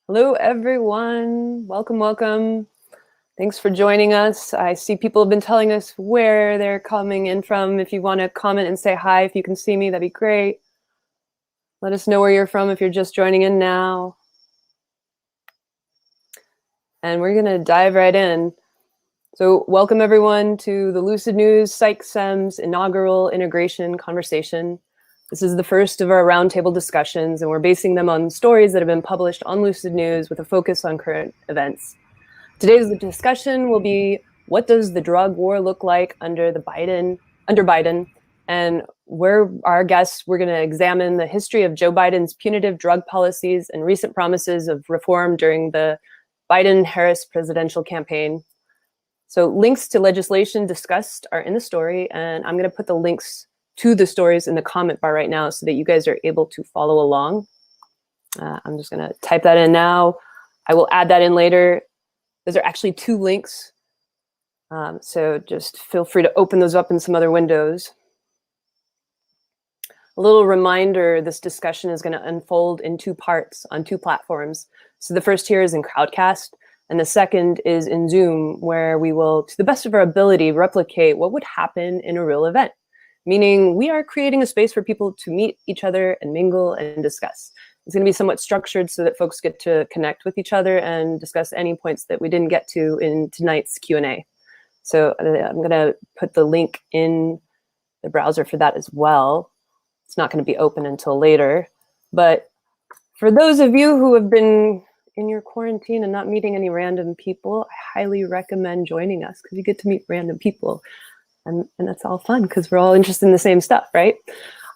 Hello, everyone. Welcome, welcome. Thanks for joining us. I see people have been telling us where they're coming in from. If you want to comment and say hi, if you can see me, that'd be great. Let us know where you're from if you're just joining in now. And we're going to dive right in. So welcome, everyone, to the Lucid News PsychSEM's inaugural integration conversation. This is the first of our roundtable discussions, and we're basing them on stories that have been published on Lucid News with a focus on current events. Today's discussion will be, what does the drug war look like under Biden? And where our guests, we're going to examine the history of Joe Biden's punitive drug policies and recent promises of reform during the Biden-Harris presidential campaign. So links to legislation discussed are in the story, and I'm going to put the links to the stories in the comment bar right now so that you guys are able to follow along. I'm just going to type that in now. I will add that in later. Those are actually two links. So just feel free to open those up in some other windows. A little reminder, this discussion is going to unfold in two parts on two platforms. So the first here is in Crowdcast, and the second is in Zoom, where we will, to the best of our ability, replicate what would happen in a real event. Meaning we are creating a space for people to meet each other and mingle and discuss. It's going to be somewhat structured so that folks get to connect with each other and discuss any points that we didn't get to in tonight's Q&A. So I'm going to put the link in the browser for that as well. It's not going to be open until later. But for those of you who have been in your quarantine and not meeting any random people, I highly recommend joining us because you get to meet random people. And that's all fun because we're all interested in the same stuff, right?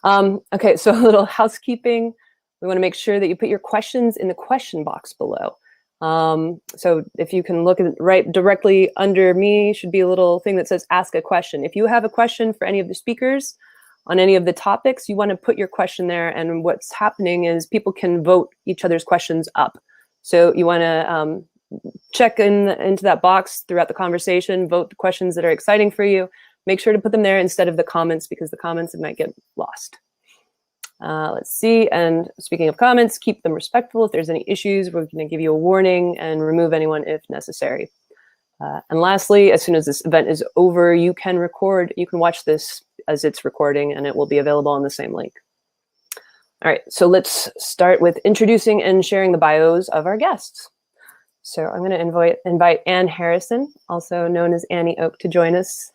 Okay, so a little housekeeping. We want to make sure that you put your questions in the question box below. So if you can look right directly under me, should be a little thing that says ask a question. If you have a question for any of the speakers on any of the topics, you want to put your question there. And what's happening is people can vote each other's questions up. So you want to check into that box throughout the conversation, vote the questions that are exciting for you. Make sure to put them there instead of the comments because the comments might get lost. Let's see. And speaking of comments, keep them respectful. If there's any issues, we're going to give you a warning and remove anyone if necessary. And lastly, as soon as this event is over, you can watch this as it's recording and it will be available on the same link. All right, so let's start with introducing and sharing the bios of our guests. So I'm going to invite Ann Harrison, also known as Annie Oak, to join us.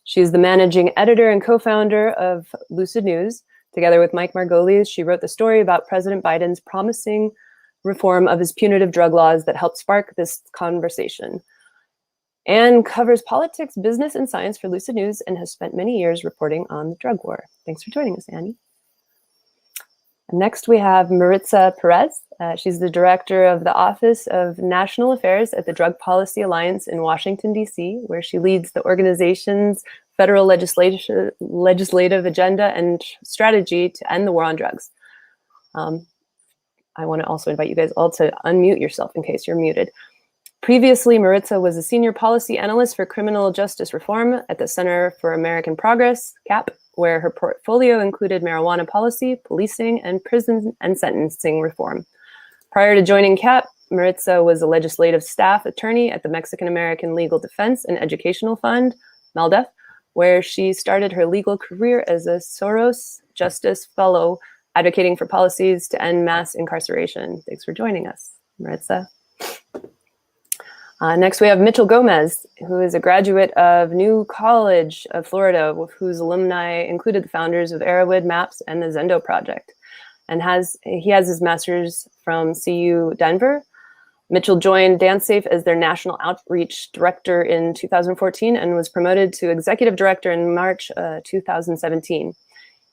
She's the managing editor and co-founder of Lucid News. Together with Mike Margolis, she wrote the story about President Biden's promising reform of his punitive drug laws that helped spark this conversation. Anne covers politics, business, and science for Lucid News and has spent many years reporting on the drug war. Thanks for joining us, Annie. Next, we have Maritza Perez. She's the director of the Office of National Affairs at the Drug Policy Alliance in Washington, D.C., where she leads the organization's federal legislative agenda and strategy to end the war on drugs. I want to also invite you guys all to unmute yourself in case you're muted. Previously, Maritza was a senior policy analyst for criminal justice reform at the Center for American Progress, CAP, where her portfolio included marijuana policy, policing, and prison and sentencing reform. Prior to joining CAP, Maritza was a legislative staff attorney at the Mexican American Legal Defense and Educational Fund, MALDEF, where she started her legal career as a Soros Justice Fellow, advocating for policies to end mass incarceration. Thanks for joining us, Maritza. Next, we have Mitchell Gomez, who is a graduate of New College of Florida, whose alumni included the founders of Arrowwood Maps and the Zendo Project. And he has his master's from CU Denver. Mitchell joined DanceSafe as their national outreach director in 2014 and was promoted to executive director in March 2017.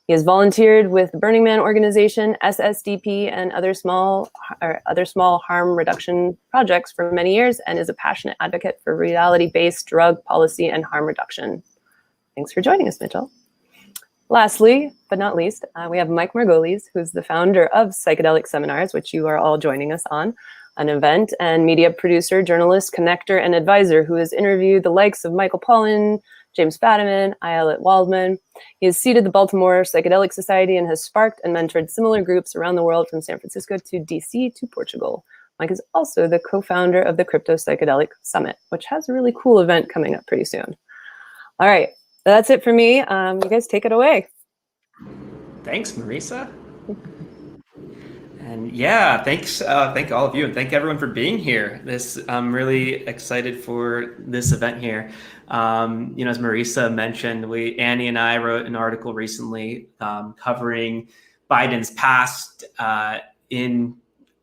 He has volunteered with the Burning Man organization, SSDP, and other small harm reduction projects for many years and is a passionate advocate for reality-based drug policy and harm reduction. Thanks for joining us, Mitchell. Lastly, but not least, we have Mike Margolis, who's the founder of Psychedelic Seminars, which you are all joining us on, an event and media producer, journalist, connector, and advisor who has interviewed the likes of Michael Pollan, James Fadiman, Ayelet Waldman. He has seeded the Baltimore Psychedelic Society and has sparked and mentored similar groups around the world from San Francisco to DC to Portugal. Mike is also the co-founder of the Crypto Psychedelic Summit, which has a really cool event coming up pretty soon. All right, that's it for me. You guys take it away. Thanks, Maritza. And yeah, thank all of you, and thank everyone for being here. I'm really excited for this event here. As Maritza mentioned, Annie and I wrote an article recently covering Biden's past in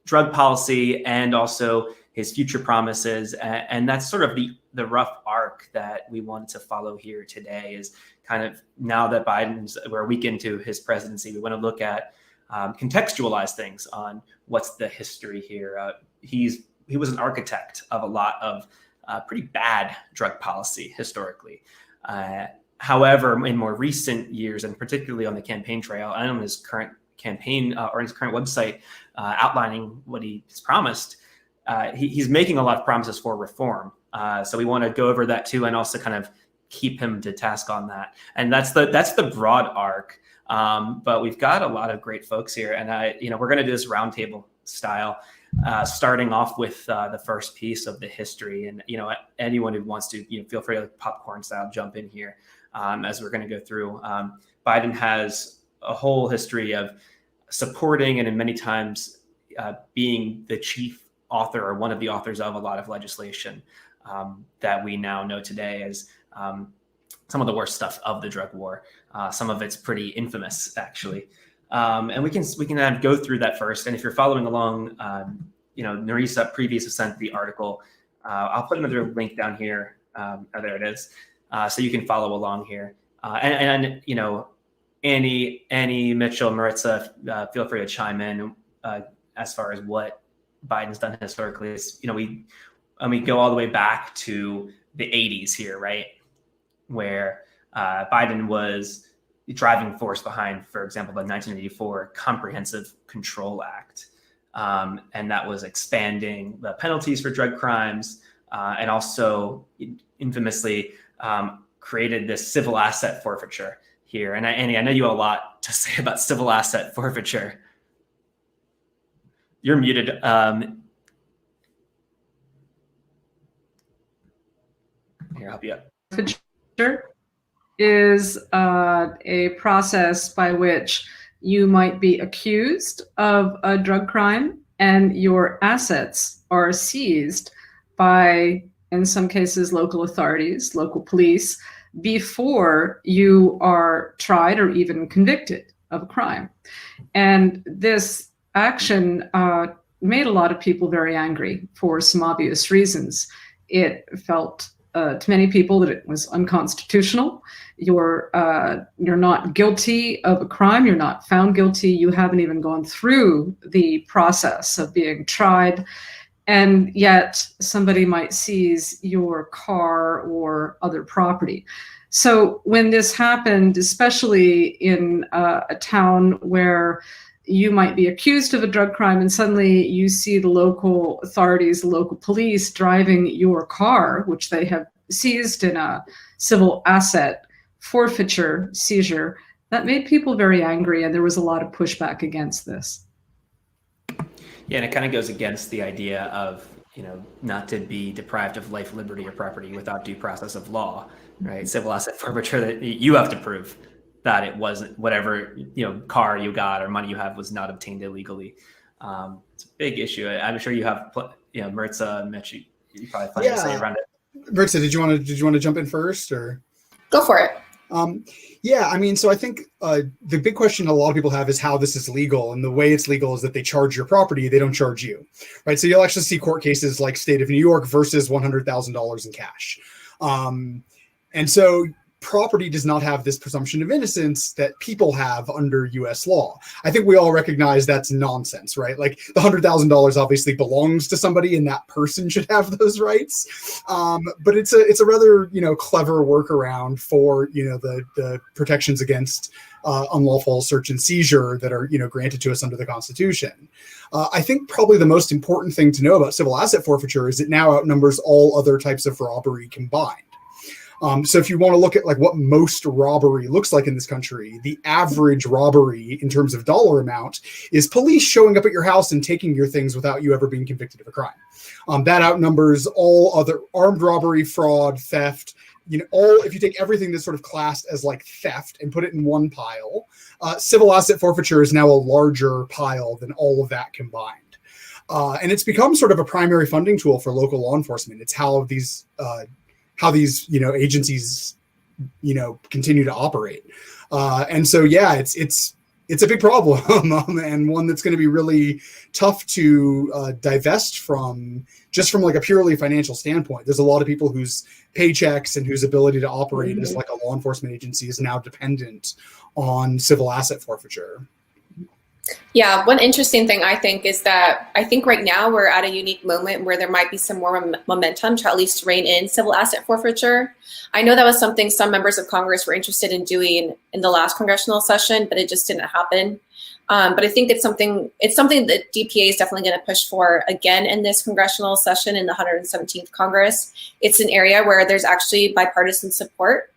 drug policy and also his future promises. And that's sort of the rough arc that we wanted to follow here today, is kind of, now that we're a week into his presidency, we want to look at contextualize things on what's the history here. He was an architect of a lot of pretty bad drug policy historically. However, in more recent years, and particularly on the campaign trail and on his current campaign or his current website outlining what he's promised, he's making a lot of promises for reform. So we want to go over that too, and also kind of keep him to task on that. And that's the broad arc. But we've got a lot of great folks here, and we're going to do this roundtable style, starting off with the first piece of the history. And anyone who wants to, feel free to popcorn style jump in here as we're going to go through. Biden has a whole history of supporting and in many times being the chief author or one of the authors of a lot of legislation that we now know today as some of the worst stuff of the drug war. Some of it's pretty infamous, actually. And we can go through that first. And if you're following along, Maritza previously sent the article. I'll put another link down here. There it is. So you can follow along here. And Annie, Mitchell, Maritza, feel free to chime in as far as what Biden's done historically. We go all the way back to the 80s here, right? Where Biden was the driving force behind, for example, the 1984 Comprehensive Control Act. And that was expanding the penalties for drug crimes and also infamously created this civil asset forfeiture here. And Annie, I know you have a lot to say about civil asset forfeiture. You're muted. Here, I'll help you out. Forfeiture is a process by which you might be accused of a drug crime and your assets are seized by, in some cases, local authorities, local police, before you are tried or even convicted of a crime. And this action made a lot of people very angry for some obvious reasons. It felt to many people that it was unconstitutional. You're not guilty of a crime. You're not found guilty. You haven't even gone through the process of being tried. And yet somebody might seize your car or other property. So when this happened, especially in a town where you might be accused of a drug crime and suddenly you see the local authorities, the local police driving your car, which they have seized in a civil asset forfeiture seizure, that made people very angry, and there was a lot of pushback against this. Yeah, and it kind of goes against the idea of, not to be deprived of life, liberty, or property without due process of law, right? Civil asset forfeiture, that you have to prove that it wasn't whatever, car you got or money you have was not obtained illegally. It's a big issue. I'm sure you have, Maritza, Mitch, you probably find to say around it. Maritza, did you want to jump in first, or go for it? So I think the big question a lot of people have is how this is legal, and the way it's legal is that they charge your property, they don't charge you, right? So you'll actually see court cases like State of New York versus $100,000 in cash, and so property does not have this presumption of innocence that people have under U.S. law. I think we all recognize that's nonsense, right? Like the $100,000 obviously belongs to somebody, and that person should have those rights. But it's a rather clever workaround for the protections against unlawful search and seizure that are granted to us under the Constitution. I think probably the most important thing to know about civil asset forfeiture is it now outnumbers all other types of robbery combined. So if you want to look at like what most robbery looks like in this country, the average robbery in terms of dollar amount is police showing up at your house and taking your things without you ever being convicted of a crime. That outnumbers all other armed robbery, fraud, theft, if you take everything that's sort of classed as like theft and put it in one pile, civil asset forfeiture is now a larger pile than all of that combined. And it's become sort of a primary funding tool for local law enforcement. It's how these agencies continue to operate. And so it's a big problem and one that's going to be really tough to divest from, just from like a purely financial standpoint. There's a lot of people whose paychecks and whose ability to operate as like a law enforcement agency is now dependent on civil asset forfeiture. Yeah, one interesting thing I think is that I think right now we're at a unique moment where there might be some more momentum to at least rein in civil asset forfeiture. I know that was something some members of Congress were interested in doing in the last congressional session, but it just didn't happen. But I think it's something that DPA is definitely going to push for again in this congressional session in the 117th Congress. It's an area where there's actually bipartisan support,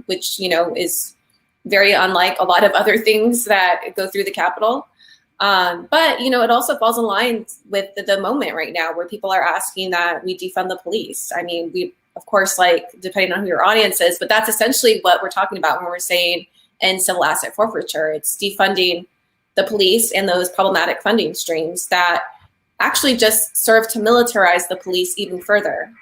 which is very unlike a lot of other things that go through the Capitol. But it also falls in line with the moment right now where people are asking that we defund the police. I mean, we, of course, depending on who your audience is, but that's essentially what we're talking about when we're saying end civil asset forfeiture. It's defunding the police and those problematic funding streams that actually just serve to militarize the police even further.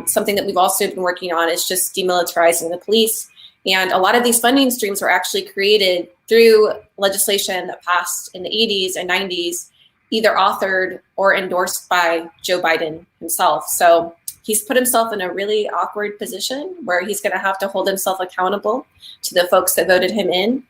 Something that we've also been working on is just demilitarizing the police. And a lot of these funding streams were actually created through legislation that passed in the 80s and 90s, either authored or endorsed by Joe Biden himself. So he's put himself in a really awkward position where he's going to have to hold himself accountable to the folks that voted him in,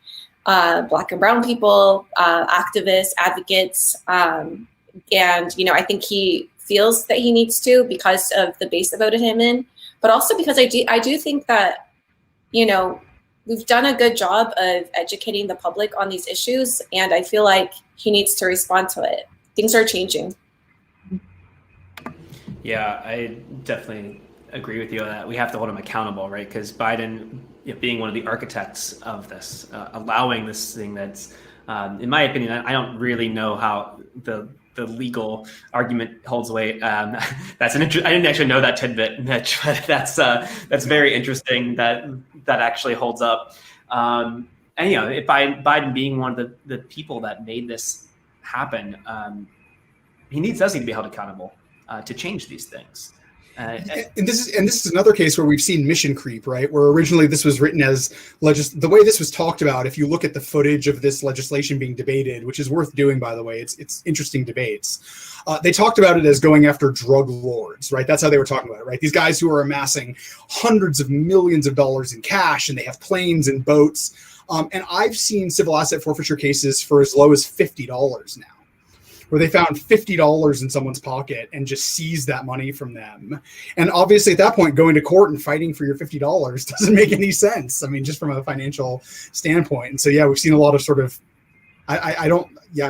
Black and brown people, activists, advocates. And, I think he feels that he needs to because of the base that voted him in, but also because I do think that, we've done a good job of educating the public on these issues, and I feel like he needs to respond to it. Things are changing. Yeah, I definitely agree with you on that. We have to hold him accountable, right? Because Biden, being one of the architects of this, allowing this thing that's, in my opinion, I don't really know how the legal argument holds weight. That's I didn't actually know that tidbit, Mitch, but that's very interesting that actually holds up. And if Biden being one of the people that made this happen, he does need to be held accountable to change these things. And this is another case where we've seen mission creep, right? Where originally this was written as the way this was talked about. If you look at the footage of this legislation being debated, which is worth doing, by the way, it's interesting debates. They talked about it as going after drug lords, right? That's how they were talking about it, right? These guys who are amassing hundreds of millions of dollars in cash, and they have planes and boats. And I've seen civil asset forfeiture cases for as low as $50 now, where they found $50 in someone's pocket and just seized that money from them. And obviously at that point, going to court and fighting for your $50 doesn't make any sense. I mean, just from a financial standpoint. And so, we've seen a lot of sort of,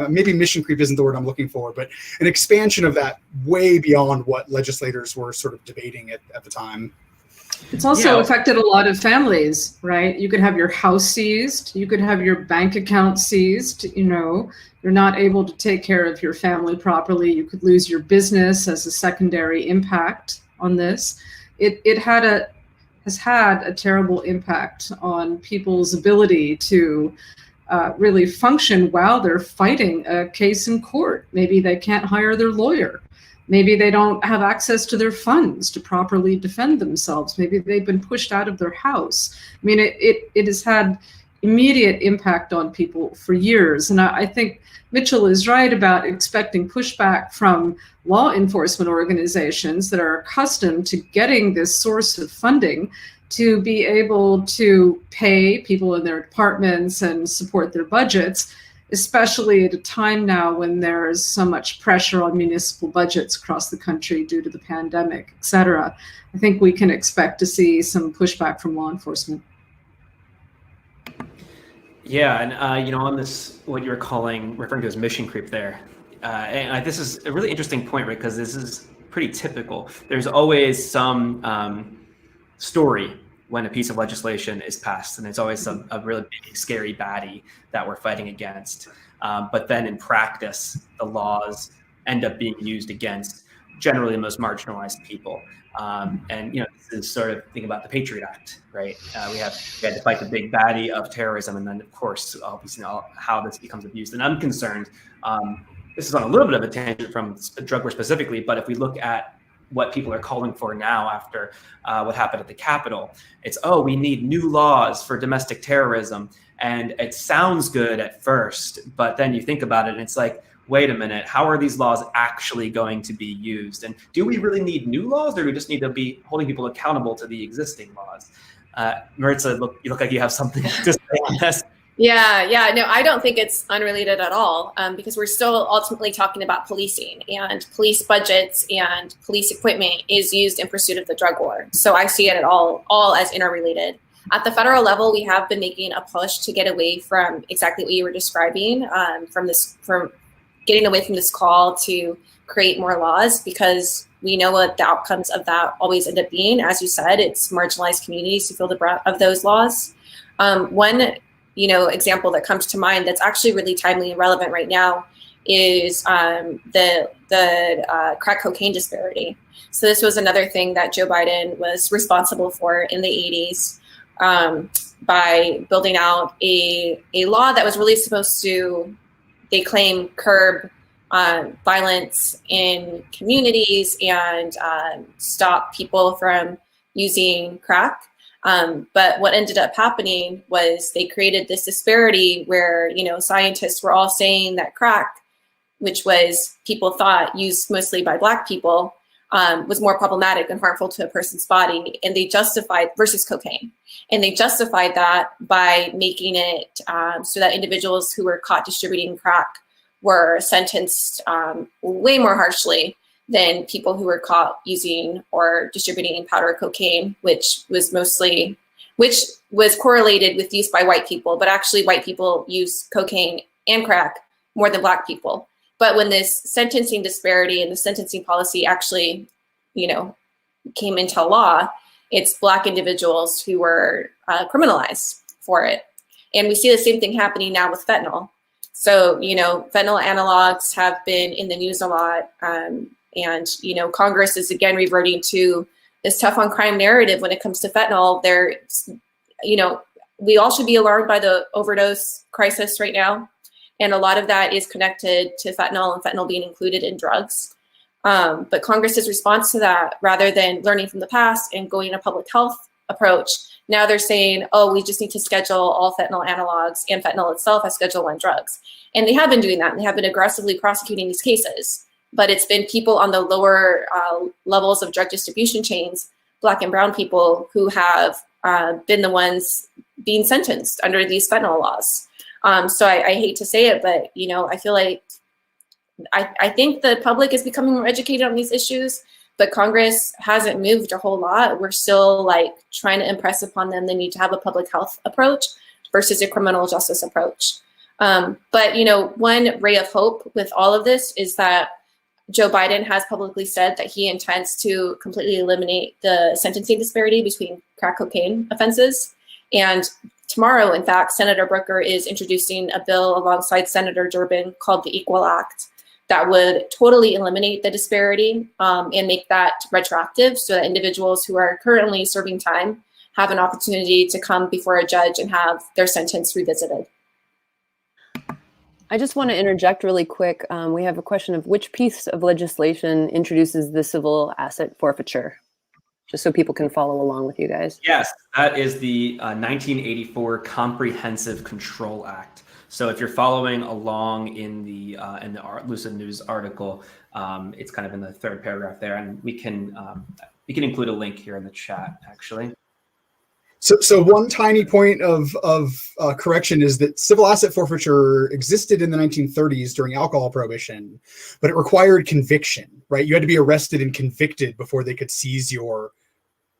maybe mission creep isn't the word I'm looking for, but an expansion of that way beyond what legislators were sort of debating at the time. It's also affected a lot of families, right? You could have your house seized. You could have your bank account seized. You're not able to take care of your family properly. You could lose your business as a secondary impact on this. It has had a terrible impact on people's ability to really function while they're fighting a case in court. Maybe they can't hire their lawyer. Maybe they don't have access to their funds to properly defend themselves. Maybe they've been pushed out of their house. I mean, it has had immediate impact on people for years. And I think Mitchell is right about expecting pushback from law enforcement organizations that are accustomed to getting this source of funding to be able to pay people in their departments and support their budgets, especially at a time now when there's so much pressure on municipal budgets across the country due to the pandemic, et cetera. I think we can expect to see some pushback from law enforcement. Yeah, and on this, what you're referring to as mission creep there, and this is a really interesting point, right? Because this is pretty typical. There's always some story when a piece of legislation is passed, and it's always a really big, scary baddie that we're fighting against. But then in practice, the laws end up being used against generally the most marginalized people. And this is sort of thinking about the Patriot Act, right? We had to fight the big baddie of terrorism, and then of course, obviously, how this becomes abused. And I'm concerned. This is on a little bit of a tangent from drug war specifically, but if we look at what people are calling for now after what happened at the Capitol, it's, we need new laws for domestic terrorism. And it sounds good at first, but then you think about it and it's like, wait a minute, how are these laws actually going to be used? And do we really need new laws, or do we just need to be holding people accountable to the existing laws? Maritza, you look like you have something to say on this. Yeah. No, I don't think it's unrelated at all, because we're still ultimately talking about policing, and police budgets and police equipment is used in pursuit of the drug war. So I see it all as interrelated. At the federal level, we have been making a push to get away from exactly what you were describing, from getting away from this call to create more laws, because we know what the outcomes of that always end up being. As you said, it's marginalized communities who feel the brunt of those laws. One example that comes to mind that's actually really timely and relevant right now is the crack cocaine disparity. So this was another thing that Joe Biden was responsible for in the 80s, by building out a law that was really supposed to, they claim, curb violence in communities and stop people from using crack. But what ended up happening was they created this disparity where, scientists were all saying that crack, which was people thought used mostly by Black people, was more problematic and harmful to a person's body. And they justified, versus cocaine. And they justified that by making it so that individuals who were caught distributing crack were sentenced way more harshly than people who were caught using or distributing powder cocaine, which was correlated with use by white people, but actually white people use cocaine and crack more than Black people. But when this sentencing disparity and the sentencing policy actually, came into law, it's Black individuals who were criminalized for it. And we see the same thing happening now with fentanyl. So, fentanyl analogs have been in the news a lot. And, Congress is again reverting to this tough on crime narrative when it comes to fentanyl. We all should be alarmed by the overdose crisis right now. And a lot of that is connected to fentanyl and fentanyl being included in drugs. But Congress's response to that, rather than learning from the past and going a public health approach, now they're saying, we just need to schedule all fentanyl analogs and fentanyl itself as Schedule I drugs. And they have been doing that, and they have been aggressively prosecuting these cases. But it's been people on the lower levels of drug distribution chains, Black and brown people, who have been the ones being sentenced under these fentanyl laws. So I hate to say it, but I feel like I think the public is becoming more educated on these issues, but Congress hasn't moved a whole lot. We're still trying to impress upon them the need to have a public health approach versus a criminal justice approach. But one ray of hope with all of this is that Joe Biden has publicly said that he intends to completely eliminate the sentencing disparity between crack cocaine offenses. And tomorrow, in fact, Senator Brooker is introducing a bill alongside Senator Durbin called the Equal Act that would totally eliminate the disparity and make that retroactive, so that individuals who are currently serving time have an opportunity to come before a judge and have their sentence revisited. I just want to interject really quick. We have a question of which piece of legislation introduces the civil asset forfeiture, just so people can follow along with you guys. Yes, that is the 1984 Comprehensive Control Act. So if you're following along in the Lucid News article, it's kind of in the third paragraph there, and we can include a link here in the chat, actually. So one tiny point of correction is that civil asset forfeiture existed in the 1930s during alcohol prohibition, but it required conviction, right? You had to be arrested and convicted before they could seize your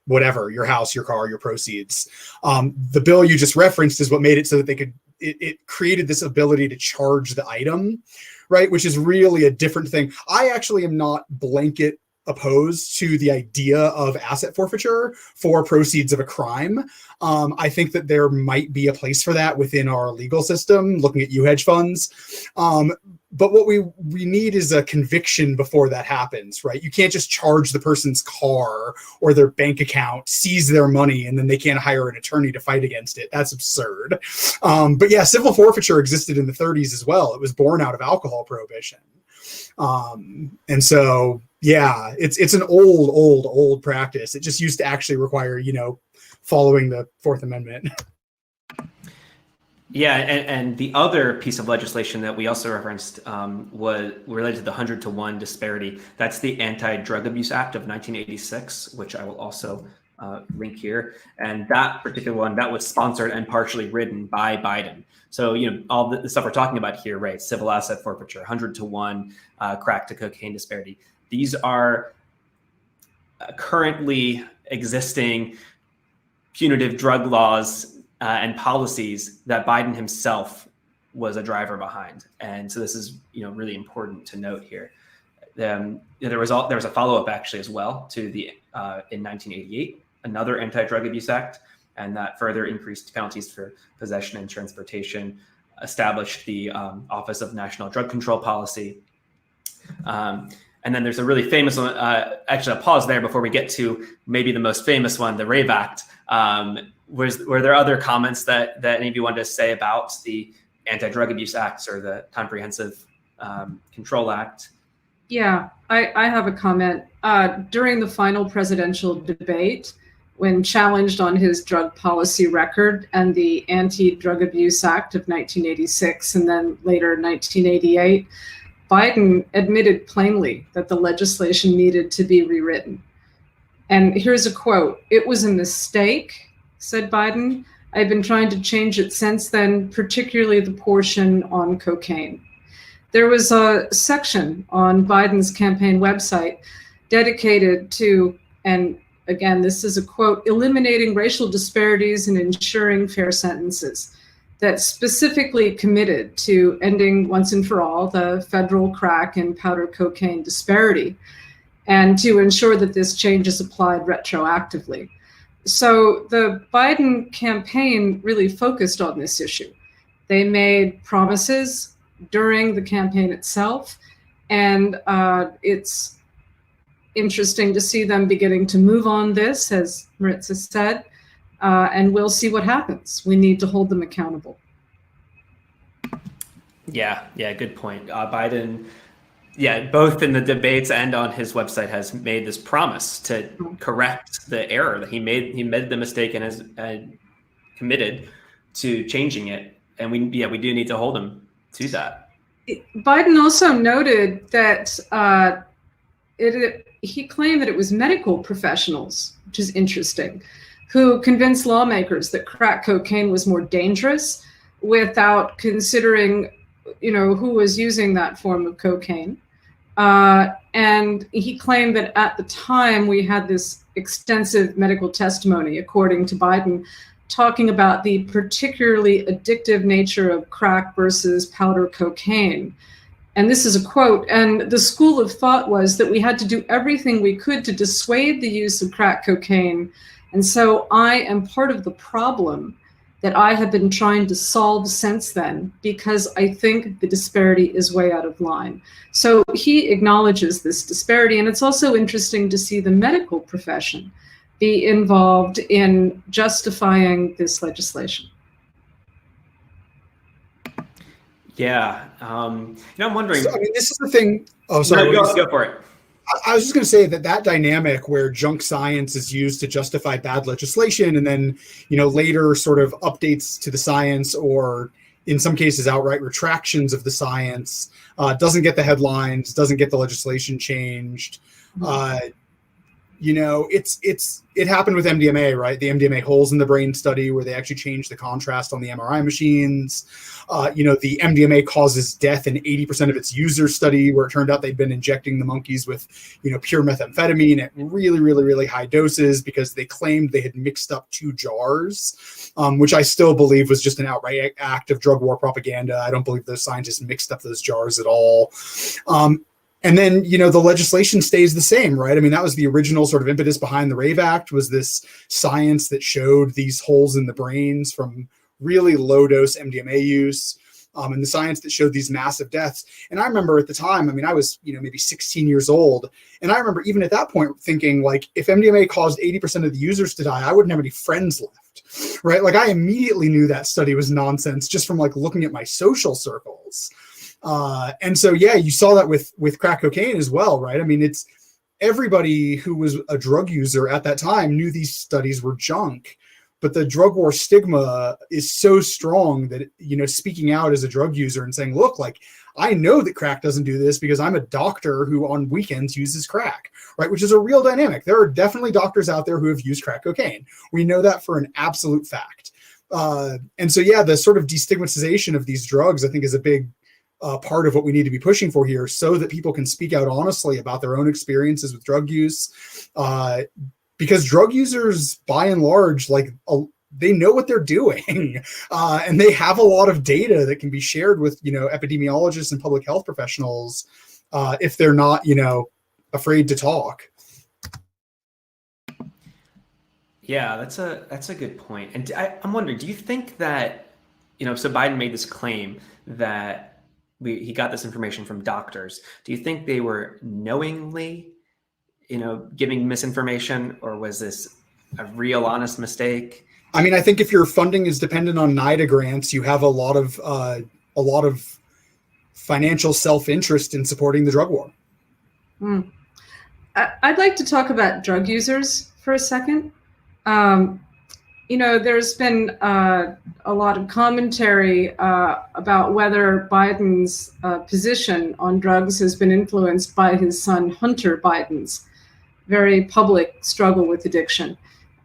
whatever, your house, your car, your proceeds. The bill you just referenced is what made it so that they could, it created this ability to charge the item, right? Which is really a different thing. I actually am not blanket opposed to the idea of asset forfeiture for proceeds of a crime. I think that there might be a place for that within our legal system, looking at hedge funds. But what we need is a conviction before that happens, right? You can't just charge the person's car or their bank account, seize their money, and then they can't hire an attorney to fight against it. That's absurd. But yeah, civil forfeiture existed in the 30s as well. It was born out of alcohol prohibition. And so, yeah, it's an old practice. It just used to actually require, following the Fourth Amendment. Yeah, and the other piece of legislation that we also referenced was related to the 100-to-1 disparity. That's the Anti-Drug Abuse Act of 1986, which I will also link here. And that particular one, that was sponsored and partially written by Biden. So, all the stuff we're talking about here, right? Civil asset forfeiture, 100-to-1, crack to cocaine disparity. These are currently existing punitive drug laws and policies that Biden himself was a driver behind. And so this is, really important to note here. There was a follow-up actually as well to the in 1988, another Anti-Drug Abuse Act, and that further increased penalties for possession and transportation, established the Office of National Drug Control Policy. And then there's a really famous one, actually I'll pause there before we get to maybe the most famous one, the RAVE Act. Were there other comments that any of you wanted to say about the Anti-Drug Abuse Acts or the Comprehensive Control Act? Yeah, I have a comment. During the final presidential debate, when challenged on his drug policy record and the Anti-Drug Abuse Act of 1986 and then later 1988, Biden admitted plainly that the legislation needed to be rewritten. And here's a quote: "It was a mistake," said Biden. "I've been trying to change it since then, particularly the portion on cocaine." There was a section on Biden's campaign website dedicated to, and again, this is a quote, "eliminating racial disparities and ensuring fair sentences," that specifically committed to ending once and for all the federal crack and powder cocaine disparity, and to ensure that this change is applied retroactively. So the Biden campaign really focused on this issue. They made promises during the campaign itself, and it's interesting to see them beginning to move on this, as Maritza said, and we'll see what happens. We need to hold them accountable. Yeah, good point. Biden, both in the debates and on his website, has made this promise to correct the error that he made. He made the mistake and has committed to changing it. And we do need to hold him to that. Biden also noted that he claimed that it was medical professionals, which is interesting, who convinced lawmakers that crack cocaine was more dangerous without considering, who was using that form of cocaine. And he claimed that at the time we had this extensive medical testimony, according to Biden, talking about the particularly addictive nature of crack versus powder cocaine. And this is a quote, "And the school of thought was that we had to do everything we could to dissuade the use of crack cocaine. And so I am part of the problem that I have been trying to solve since then, because I think the disparity is way out of line." So he acknowledges this disparity. And it's also interesting to see the medical profession be involved in justifying this legislation. Yeah. I'm wondering. So, this is the thing. Oh, sorry. No, go for it. I was just going to say that dynamic where junk science is used to justify bad legislation, and then, later sort of updates to the science, or in some cases outright retractions of the science, doesn't get the headlines, doesn't get the legislation changed. It happened with MDMA, right? The MDMA holes in the brain study where they actually changed the contrast on the MRI machines. The MDMA causes death in 80% of its users study, where it turned out they'd been injecting the monkeys with, pure methamphetamine at really, really, really high doses, because they claimed they had mixed up 2 jars, which I still believe was just an outright act of drug war propaganda. I don't believe those scientists mixed up those jars at all. And then, the legislation stays the same, right? I mean, that was the original sort of impetus behind the Rave Act, was this science that showed these holes in the brains from really low dose MDMA use, and the science that showed these massive deaths. And I remember at the time, I mean, I was, maybe 16 years old. And I remember even at that point thinking, like, if MDMA caused 80% of the users to die, I wouldn't have any friends left, right? Like, I immediately knew that study was nonsense just from like looking at my social circles. And so, yeah, you saw that with crack cocaine as well, right? I mean, it's everybody who was a drug user at that time knew these studies were junk, but the drug war stigma is so strong that, speaking out as a drug user and saying, look, like, I know that crack doesn't do this because I'm a doctor who on weekends uses crack, right? Which is a real dynamic. There are definitely doctors out there who have used crack cocaine. We know that for an absolute fact. And so, yeah, the sort of destigmatization of these drugs, I think, is a big part of what we need to be pushing for here, so that people can speak out honestly about their own experiences with drug use. Because drug users, by and large, like, they know what they're doing, and they have a lot of data that can be shared with, epidemiologists and public health professionals, if they're not, afraid to talk. Yeah, that's a good point. And I'm wondering, do you think that, so Biden made this claim that he got this information from doctors. Do you think they were knowingly, giving misinformation, or was this a real honest mistake? I mean, I think if your funding is dependent on NIDA grants, you have a lot of financial self-interest in supporting the drug war. I'd like to talk about drug users for a second. There's been a lot of commentary about whether Biden's position on drugs has been influenced by his son Hunter Biden's very public struggle with addiction.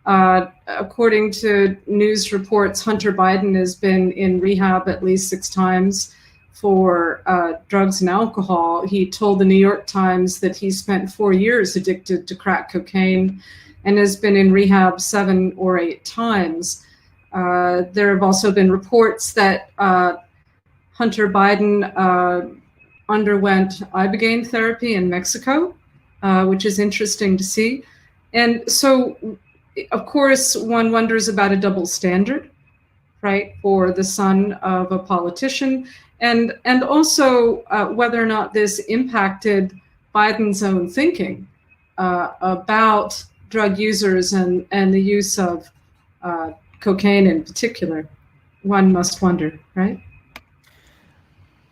According to news reports, Hunter Biden has been in rehab at least 6 times for drugs and alcohol. He told the New York Times that he spent 4 years addicted to crack cocaine and has been in rehab 7 or 8 times. There have also been reports that Hunter Biden underwent ibogaine therapy in Mexico, which is interesting to see. And so, of course, one wonders about a double standard, right, for the son of a politician, and also whether or not this impacted Biden's own thinking about drug users and the use of cocaine in particular. One must wonder, right?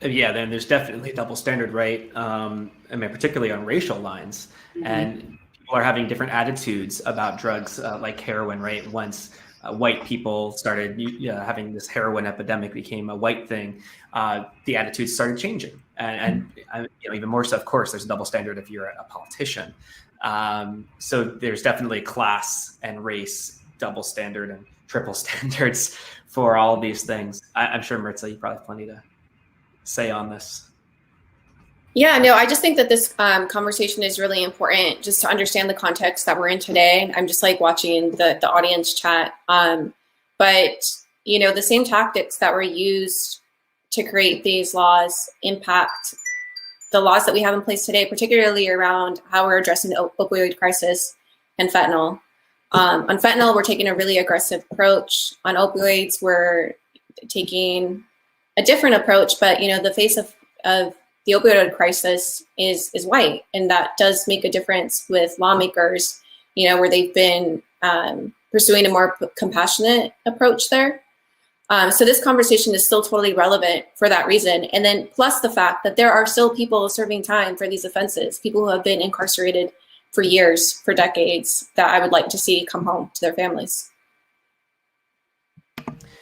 Yeah, then there's definitely a double standard, right? Particularly on racial lines. Mm-hmm. And people are having different attitudes about drugs like heroin, right? Once white people started having this heroin epidemic, became a white thing, the attitudes started changing. And even more so, of course, there's a double standard if you're a politician. So there's definitely class and race double standard and triple standards for all of these things. I'm sure, Maritza, you probably have plenty to say on this. Yeah, no, I just think that this conversation is really important just to understand the context that we're in today. I'm just like watching the audience chat. But, the same tactics that were used to create these laws impact the laws that we have in place today, particularly around how we're addressing the opioid crisis and fentanyl. On fentanyl, we're taking a really aggressive approach. On opioids, we're taking a different approach, but the face of the opioid crisis is white, and that does make a difference with lawmakers, where they've been pursuing a more compassionate approach there. So this conversation is still totally relevant for that reason. And then plus the fact that there are still people serving time for these offenses, people who have been incarcerated for years, for decades, that I would like to see come home to their families.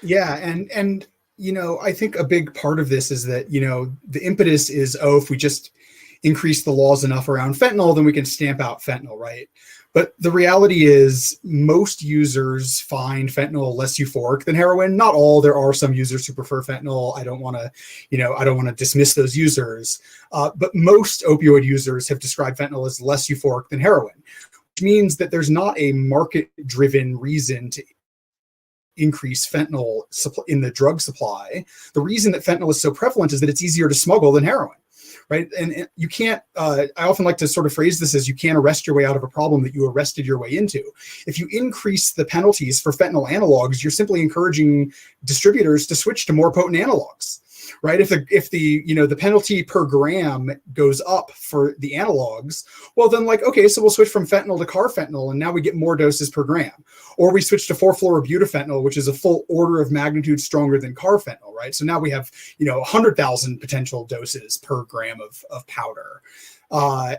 Yeah, and I think a big part of this is that, the impetus is, if we just increase the laws enough around fentanyl, then we can stamp out fentanyl, right? But the reality is most users find fentanyl less euphoric than heroin. Not all. There are some users who prefer fentanyl. I don't want to dismiss those users. But most opioid users have described fentanyl as less euphoric than heroin, which means that there's not a market-driven reason to increase fentanyl in the drug supply. The reason that fentanyl is so prevalent is that it's easier to smuggle than heroin, right? And you can't, I often like to sort of phrase this as you can't arrest your way out of a problem that you arrested your way into. If you increase the penalties for fentanyl analogs, you're simply encouraging distributors to switch to more potent analogs. Right? If the penalty per gram goes up for the analogs, well then like, okay, so we'll switch from fentanyl to carfentanil and now we get more doses per gram. Or we switch to 4-fluorobutafentanil, which is a full order of magnitude stronger than carfentanil, right? So now we have, 100,000 potential doses per gram of powder.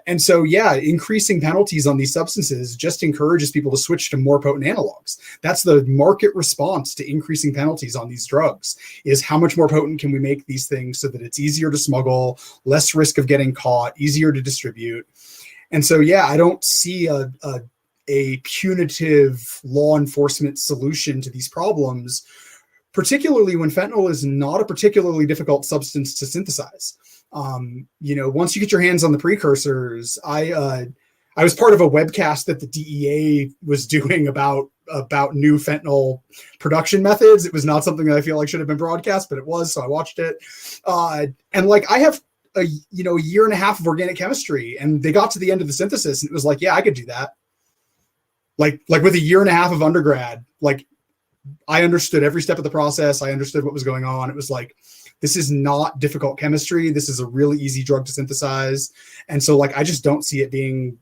And so, yeah, increasing penalties on these substances just encourages people to switch to more potent analogs. That's the market response to increasing penalties on these drugs, is how much more potent can we make these things so that it's easier to smuggle, less risk of getting caught, easier to distribute. And so, yeah, I don't see a punitive law enforcement solution to these problems, particularly when fentanyl is not a particularly difficult substance to synthesize. Once you get your hands on the precursors, I was part of a webcast that the DEA was doing about new fentanyl production methods. It was not something that I feel like should have been broadcast, but it was, so I watched it. And like I have a year and a half of organic chemistry, and they got to the end of the synthesis, and it was like, yeah, I could do that. Like with a year and a half of undergrad, like I understood every step of the process. I understood what was going on. It was like, this is not difficult chemistry. This is a really easy drug to synthesize. And so like, I just don't see it being,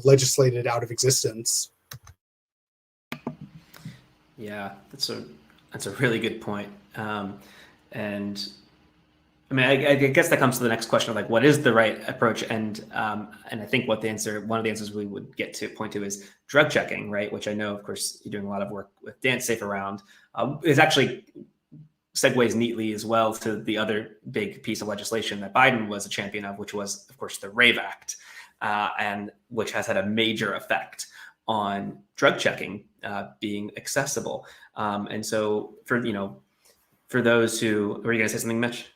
legislated out of existence. Yeah, that's a really good point. And I mean, I guess that comes to the next question of like, what is the right approach? And I think one of the answers we would get to point to is drug checking, right? Which I know, of course, you're doing a lot of work with Dance Safe around, is actually segues neatly as well to the other big piece of legislation that Biden was a champion of, which was, of course, the RAVE Act, and which has had a major effect on drug checking being accessible. And so for those who, were you going to say something, Mitch?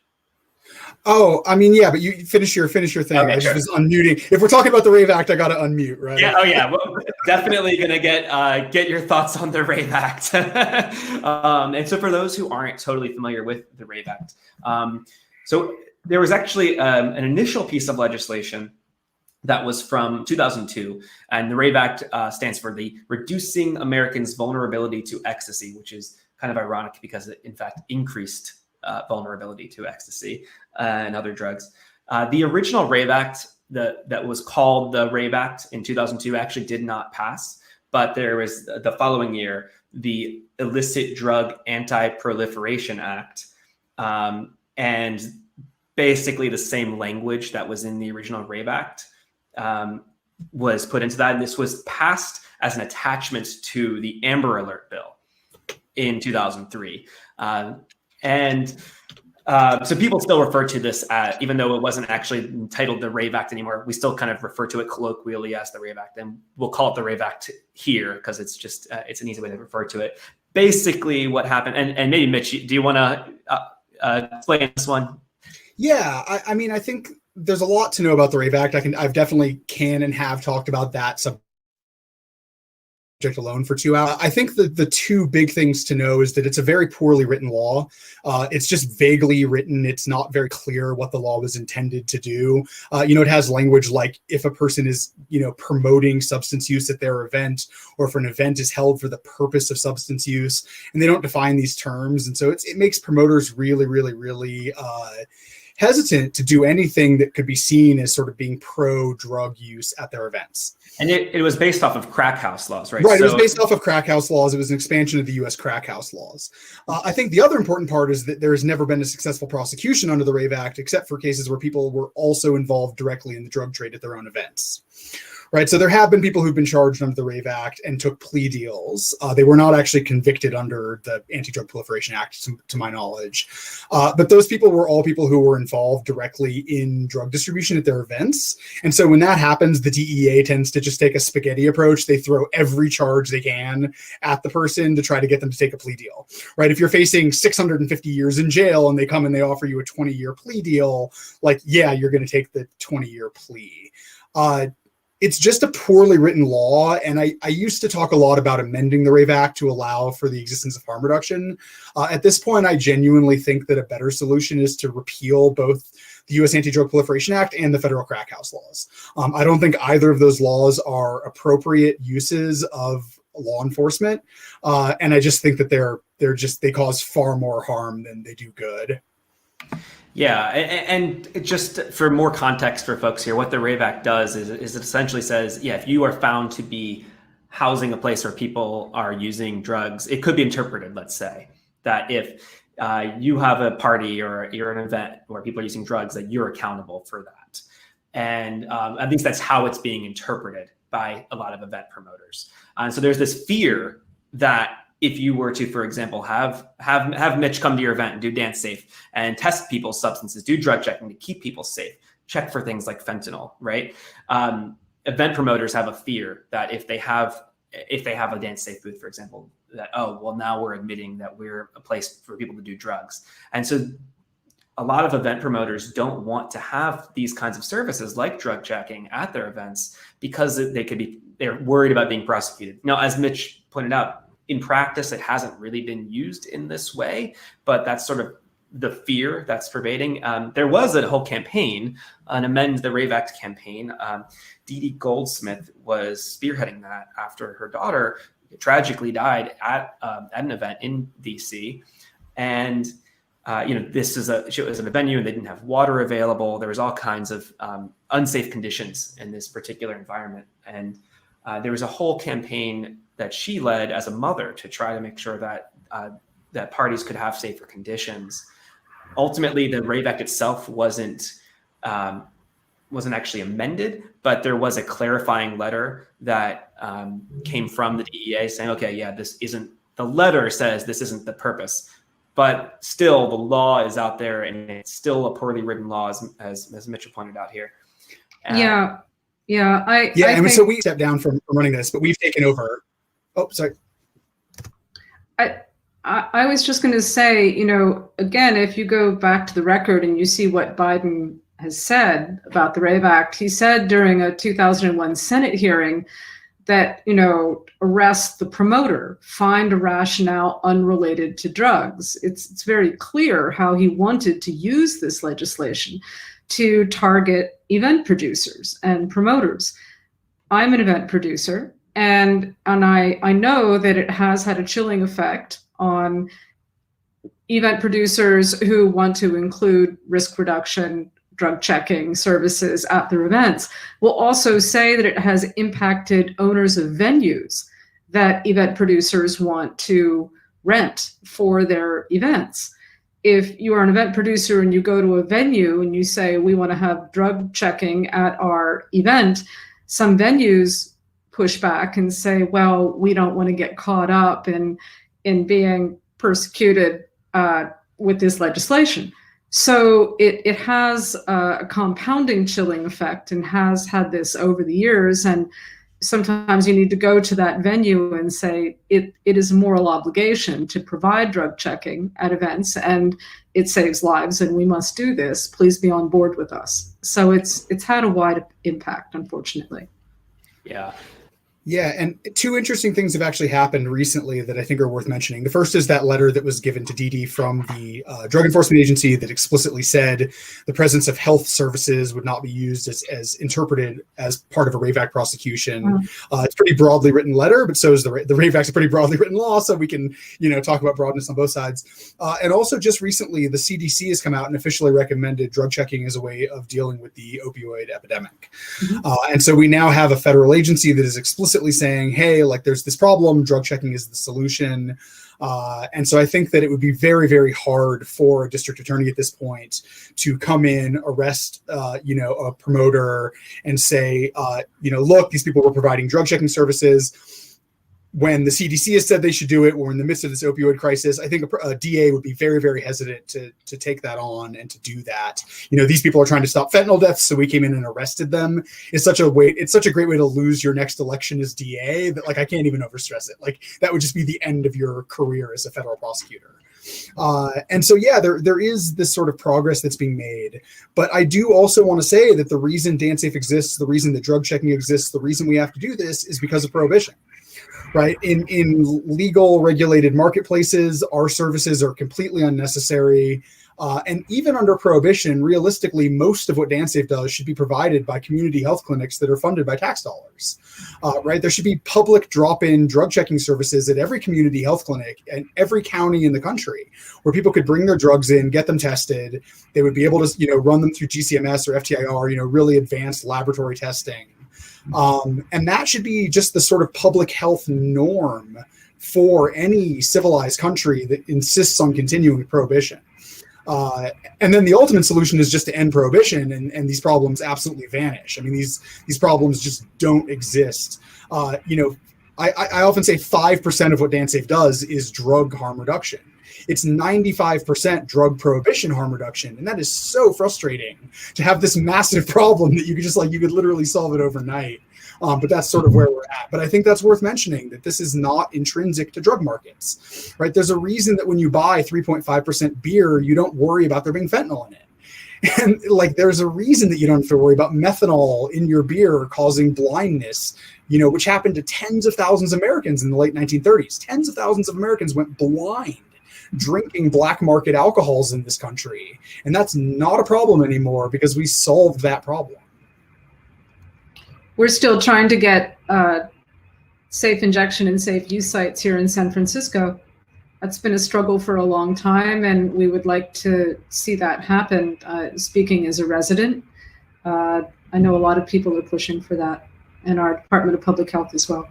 Oh, I mean, yeah, but you finish your thing. Okay, I just was unmuting. If we're talking about the RAVE Act, I got to unmute, right? Yeah. Oh, yeah. Well, definitely going to get your thoughts on the RAVE Act. And so for those who aren't totally familiar with the RAVE Act, so there was actually an initial piece of legislation that was from 2002, and the RAVE Act stands for the Reducing Americans' Vulnerability to Ecstasy, which is kind of ironic because it, in fact, increased vulnerability to ecstasy and other drugs. The original RAVE Act that was called the RAVE Act in 2002 actually did not pass, but there was the following year, the Illicit Drug Anti-Proliferation Act, and basically the same language that was in the original RAVE Act was put into that. And this was passed as an attachment to the Amber Alert bill in 2003. So people still refer to this even though it wasn't actually entitled the RAVE Act anymore, we still kind of refer to it colloquially as the RAVE Act, and we'll call it the RAVE Act here because it's just it's an easy way to refer to it. Basically what happened, and maybe Mitch, do you want to explain this one? Yeah, I mean, I think there's a lot to know about the RAVE Act. I've definitely can and have talked about that subject alone for 2 hours. I think the two big things to know is that it's a very poorly written law. It's just vaguely written. It's not very clear what the law was intended to do. It has language like if a person is, promoting substance use at their event, or if an event is held for the purpose of substance use, and they don't define these terms. And so it makes promoters really, really, really hesitant to do anything that could be seen as sort of being pro-drug use at their events. And it was based off of crack house laws, right? Right, it was based off of crack house laws. It was an expansion of the U.S. crack house laws. I think the other important part is that there has never been a successful prosecution under the RAVE Act, except for cases where people were also involved directly in the drug trade at their own events. Right, so there have been people who've been charged under the RAVE Act and took plea deals. They were not actually convicted under the Anti-Drug Proliferation Act, to my knowledge. But those people were all people who were involved directly in drug distribution at their events. And so when that happens, the DEA tends to just take a spaghetti approach. They throw every charge they can at the person to try to get them to take a plea deal. Right, if you're facing 650 years in jail and they come and they offer you a 20-year plea deal, like, yeah, you're going to take the 20-year plea. it's just a poorly written law. And I used to talk a lot about amending the RAVE Act to allow for the existence of harm reduction. At this point, I genuinely think that a better solution is to repeal both the U.S. Anti-Drug Proliferation Act and the federal crack house laws. I don't think either of those laws are appropriate uses of law enforcement. And I just think that they cause far more harm than they do good. Yeah, and just for more context for folks here, what the RAVE Act does is it essentially says, yeah, if you are found to be housing a place where people are using drugs, it could be interpreted, let's say, that if you have a party or you're an event where people are using drugs, that you're accountable for that. And at least that's how it's being interpreted by a lot of event promoters. And so there's this fear that if you were to, for example, have Mitch come to your event and do Dance Safe and test people's substances, do drug checking to keep people safe, check for things like fentanyl, right? Event promoters have a fear that if they have a Dance Safe booth, for example, that, oh, well, now we're admitting that we're a place for people to do drugs. And so a lot of event promoters don't want to have these kinds of services like drug checking at their events because they're worried about being prosecuted. Now, as Mitch pointed out, in practice, it hasn't really been used in this way, but that's sort of the fear that's pervading. There was a whole campaign, an Amend the RAVE Act campaign. Dee Dee Goldsmith was spearheading that after her daughter tragically died at an event in DC. And she was in a venue and they didn't have water available. There was all kinds of unsafe conditions in this particular environment. And there was a whole campaign that she led as a mother to try to make sure that that parties could have safer conditions. Ultimately, the RAVE Act itself wasn't actually amended, but there was a clarifying letter that came from the DEA saying, okay, yeah, the letter says this isn't the purpose, but still the law is out there and it's still a poorly written law, as Mitchell pointed out here. I think, so we stepped down from running this, but we've taken over. Oh, sorry. I was just going to say, again, if you go back to the record and you see what Biden has said about the RAVE Act, he said during a 2001 Senate hearing that, arrest the promoter, find a rationale unrelated to drugs. It's very clear how he wanted to use this legislation to target event producers and promoters. I'm an event producer. And I know that it has had a chilling effect on event producers who want to include risk reduction, drug checking services at their events. We'll also say that it has impacted owners of venues that event producers want to rent for their events. If you are an event producer and you go to a venue and you say, we want to have drug checking at our event, some venues push back and say, well, we don't want to get caught up in being persecuted with this legislation. So it has a compounding chilling effect and has had this over the years. And sometimes you need to go to that venue and say, it is a moral obligation to provide drug checking at events and it saves lives and we must do this. Please be on board with us. So it's had a wide impact, unfortunately. Yeah. Yeah, and two interesting things have actually happened recently that I think are worth mentioning. The first is that letter that was given to Dee Dee from the Drug Enforcement Agency that explicitly said the presence of health services would not be used as interpreted as part of a RAVE Act prosecution. It's a pretty broadly written letter, but so is the RAVE Act's a pretty broadly written law, so we can talk about broadness on both sides. And also just recently, the CDC has come out and officially recommended drug checking as a way of dealing with the opioid epidemic. And so we now have a federal agency that is explicitly saying, hey, like there's this problem, drug checking is the solution. And so I think that it would be very, very hard for a district attorney at this point to come in, arrest, a promoter and say, look, these people were providing drug checking services. when the CDC has said they should do it, we're in the midst of this opioid crisis. I think a DA would be very, very hesitant to take that on and to do that. These people are trying to stop fentanyl deaths, so we came in and arrested them. It's such a great way to lose your next election as DA that I can't even overstress it. That would just be the end of your career as a federal prosecutor. And so, yeah, there is this sort of progress that's being made. But I do also want to say that the reason DanceSafe exists, the reason that drug checking exists, the reason we have to do this is because of prohibition. Right. In legal regulated marketplaces, our services are completely unnecessary. And even under prohibition, realistically, most of what DanceSafe does should be provided by community health clinics that are funded by tax dollars. Right. There should be public drop-in drug checking services at every community health clinic and every county in the country where people could bring their drugs in, get them tested. They would be able to, run them through GCMS or FTIR, really advanced laboratory testing. And that should be just the sort of public health norm for any civilized country that insists on continuing prohibition. And then the ultimate solution is just to end prohibition, and these problems absolutely vanish. I mean, these problems just don't exist. I often say 5% of what DanceSafe does is drug harm reduction. It's 95% drug prohibition harm reduction. And that is so frustrating to have this massive problem that you could literally solve it overnight. But that's sort of where we're at. But I think that's worth mentioning, that this is not intrinsic to drug markets, right? There's a reason that when you buy 3.5% beer, you don't worry about there being fentanyl in it. And there's a reason that you don't have to worry about methanol in your beer causing blindness, which happened to tens of thousands of Americans in the late 1930s. Tens of thousands of Americans went blind drinking black market alcohols in this country. And that's not a problem anymore because we solved that problem. We're still trying to get safe injection and safe use sites here in San Francisco. That's been a struggle for a long time, and we would like to see that happen. Speaking as a resident, I know a lot of people are pushing for that, and our Department of Public Health as well.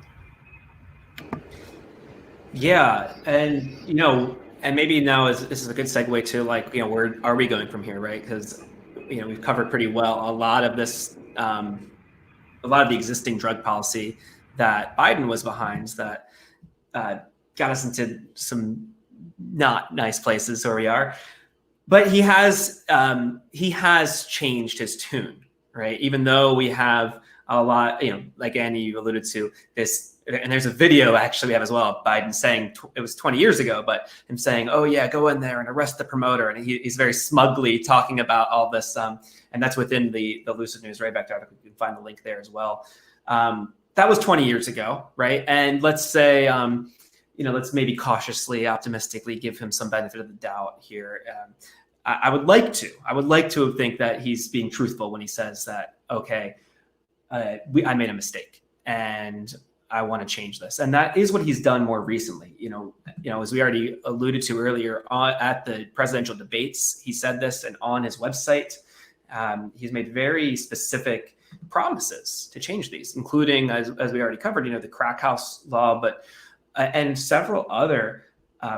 Yeah, and and maybe now this is a good segue to where are we going from here, right? Because we've covered pretty well a lot of this, a lot of the existing drug policy that Biden was behind that got us into some not nice places where we are. But he has changed his tune, right? Even though we have a lot, like Annie, you alluded to this. And there's a video actually we have as well of Biden saying, it was 20 years ago, but him saying, oh yeah, go in there and arrest the promoter. And he's very smugly talking about all this. And that's within the Lucid News right back to article. You can find the link there as well. That was 20 years ago, right? And let's say, let's maybe cautiously, optimistically give him some benefit of the doubt here. I would like to think that he's being truthful when he says that, okay, I made a mistake and I want to change this. And that is what he's done more recently. As we already alluded to earlier at the presidential debates, he said this, and on his website, he's made very specific promises to change these, including, as we already covered, the crack house law, but and several other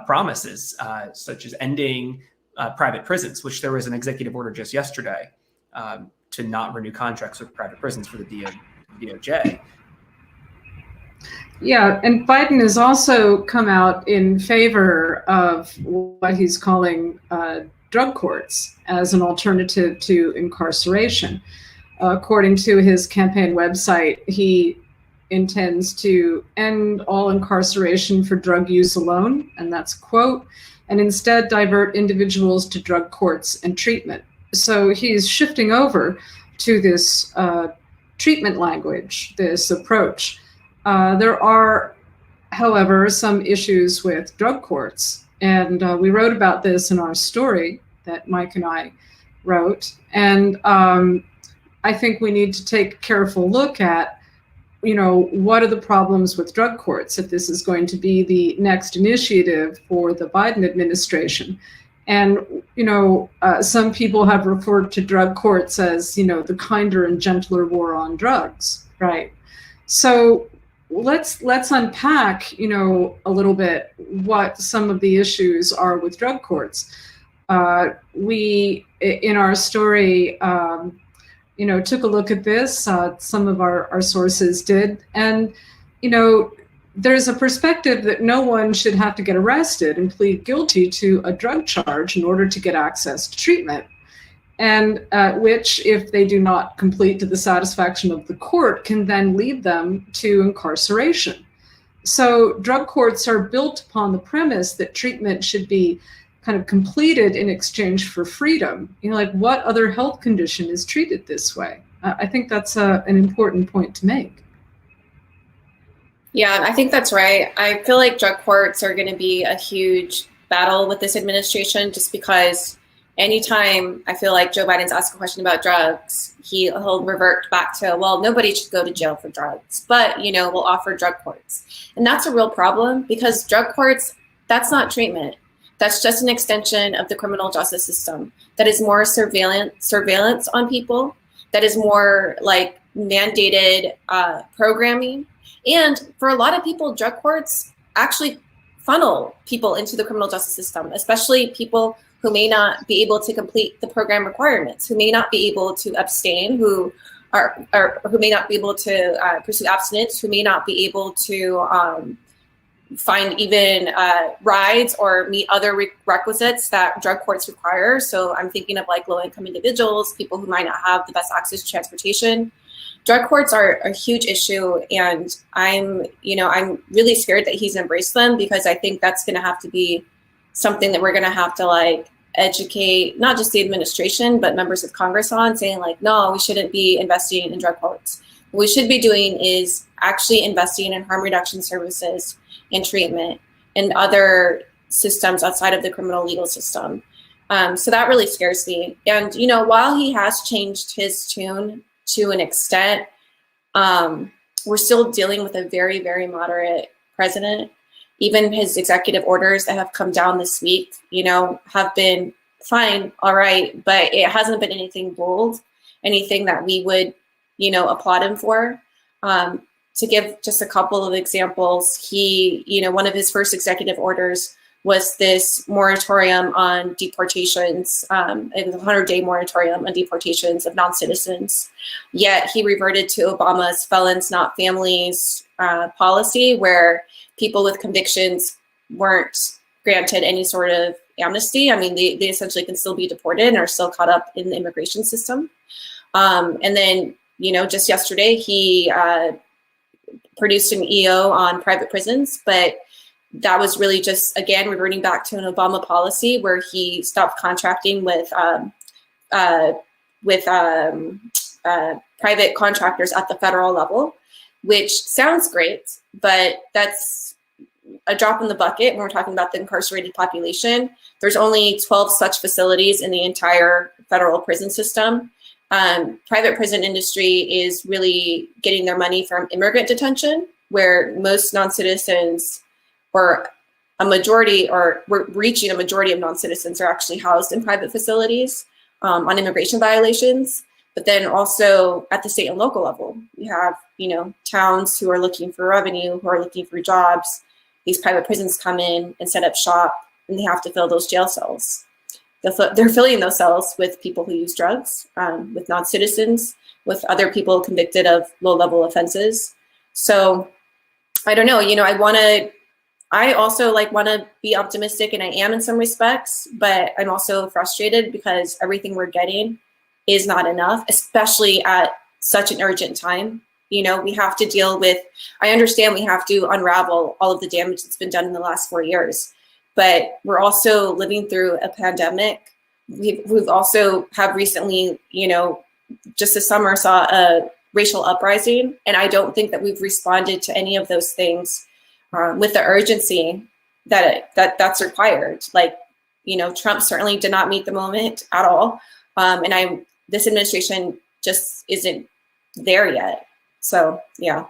promises, such as ending private prisons, which there was an executive order just yesterday to not renew contracts with private prisons for the DOJ. Yeah, and Biden has also come out in favor of what he's calling drug courts as an alternative to incarceration. According to his campaign website, he intends to end all incarceration for drug use alone, and that's a quote, and instead divert individuals to drug courts and treatment. So he's shifting over to this treatment language, this approach. There are, however, some issues with drug courts, and we wrote about this in our story that Mike and I wrote. And I think we need to take a careful look at, what are the problems with drug courts if this is going to be the next initiative for the Biden administration. And, some people have referred to drug courts as, the kinder and gentler war on drugs, right? So let's unpack, a little bit what some of the issues are with drug courts. We, in our story, took a look at this. Some of our sources did. And, there's a perspective that no one should have to get arrested and plead guilty to a drug charge in order to get access to treatment, and which, if they do not complete to the satisfaction of the court, can then lead them to incarceration. So drug courts are built upon the premise that treatment should be kind of completed in exchange for freedom. You know, like, what other health condition is treated this way? I think that's an important point to make. Yeah, I think that's right. I feel like drug courts are going to be a huge battle with this administration, just because anytime I feel like Joe Biden's asked a question about drugs, he'll revert back to, well, nobody should go to jail for drugs, but, you know, we'll offer drug courts. And that's a real problem, because drug courts, that's not treatment. That's just an extension of the criminal justice system. That is more surveillance on people. That is more like mandated programming. And for a lot of people, drug courts actually funnel people into the criminal justice system, especially people who may not be able to complete the program requirements, who may not be able to abstain, who may not be able to pursue abstinence, who may not be able to find even rides or meet other requisites that drug courts require. So I'm thinking of like low-income individuals, people who might not have the best access to transportation. Drug courts are a huge issue, and I'm really scared that he's embraced them, because I think that's going to have to be something that we're going to have to like educate not just the administration but members of Congress on, saying like, no, we shouldn't be investing in drug courts. What we should be doing is actually investing in harm reduction services and treatment and other systems outside of the criminal legal system. So that really scares me. And, you know, while he has changed his tune to an extent, we're still dealing with a very, very moderate president. Even his executive orders that have come down this week, you know, have been fine, all right, but it hasn't been anything bold, anything that we would, you know, applaud him for. To give just a couple of examples, he, you know, one of his first executive orders was this moratorium on deportations, it was a 100-day moratorium on deportations of non-citizens. Yet he reverted to Obama's felons not families policy, where people with convictions weren't granted any sort of amnesty. I mean, they essentially can still be deported and are still caught up in the immigration system. And then, you know, just yesterday, he produced an EO on private prisons, but that was really just, again, reverting back to an Obama policy where he stopped contracting with private contractors at the federal level, which sounds great, but that's a drop in the bucket when we're talking about the incarcerated population. There's only 12 such facilities in the entire federal prison system. Private prison industry is really getting their money from immigrant detention, where most non-citizens, or a majority, or we're reaching a majority of non-citizens, are actually housed in private facilities on immigration violations. But then also at the state and local level, we have, you know, towns who are looking for revenue, who are looking for jobs. These private prisons come in and set up shop, and they have to fill those jail cells. They're filling those cells with people who use drugs, with non-citizens, with other people convicted of low-level offenses. So I don't know, you know, I also like want to be optimistic, and I am in some respects, but I'm also frustrated because everything we're getting is not enough, especially at such an urgent time. You know, we have to deal with, I understand we have to unravel all of the damage that's been done in the last 4 years, but we're also living through a pandemic. We've also have recently, you know, just this summer saw a racial uprising, and I don't think that we've responded to any of those things with the urgency that's required. Like, you know, Trump certainly did not meet the moment at all, and this administration just isn't there yet. So, yeah.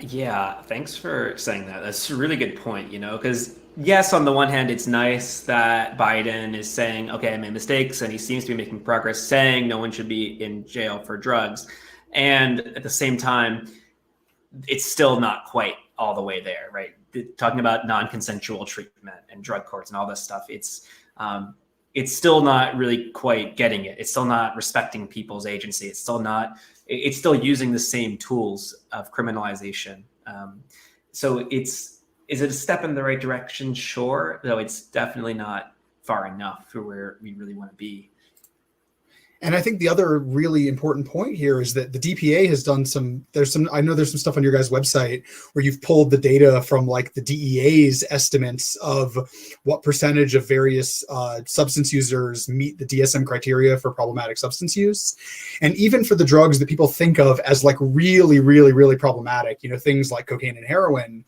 Yeah, thanks for saying that. That's a really good point, you know, because yes, on the one hand, it's nice that Biden is saying, okay, I made mistakes, and he seems to be making progress, saying no one should be in jail for drugs. And at the same time, it's still not quite all the way there, right? Talking about non-consensual treatment and drug courts and all this stuff, it's still not really quite getting it. It's still not respecting people's agency. It's still using the same tools of criminalization So is it a step in the right direction? Sure, though it's definitely not far enough for where we really want to be. And I think the other really important point here is that the DPA has done I know there's some stuff on your guys' website where you've pulled the data from like the DEA's estimates of what percentage of various substance users meet the DSM criteria for problematic substance use. And even for the drugs that people think of as like really, really, really problematic, things like cocaine and heroin,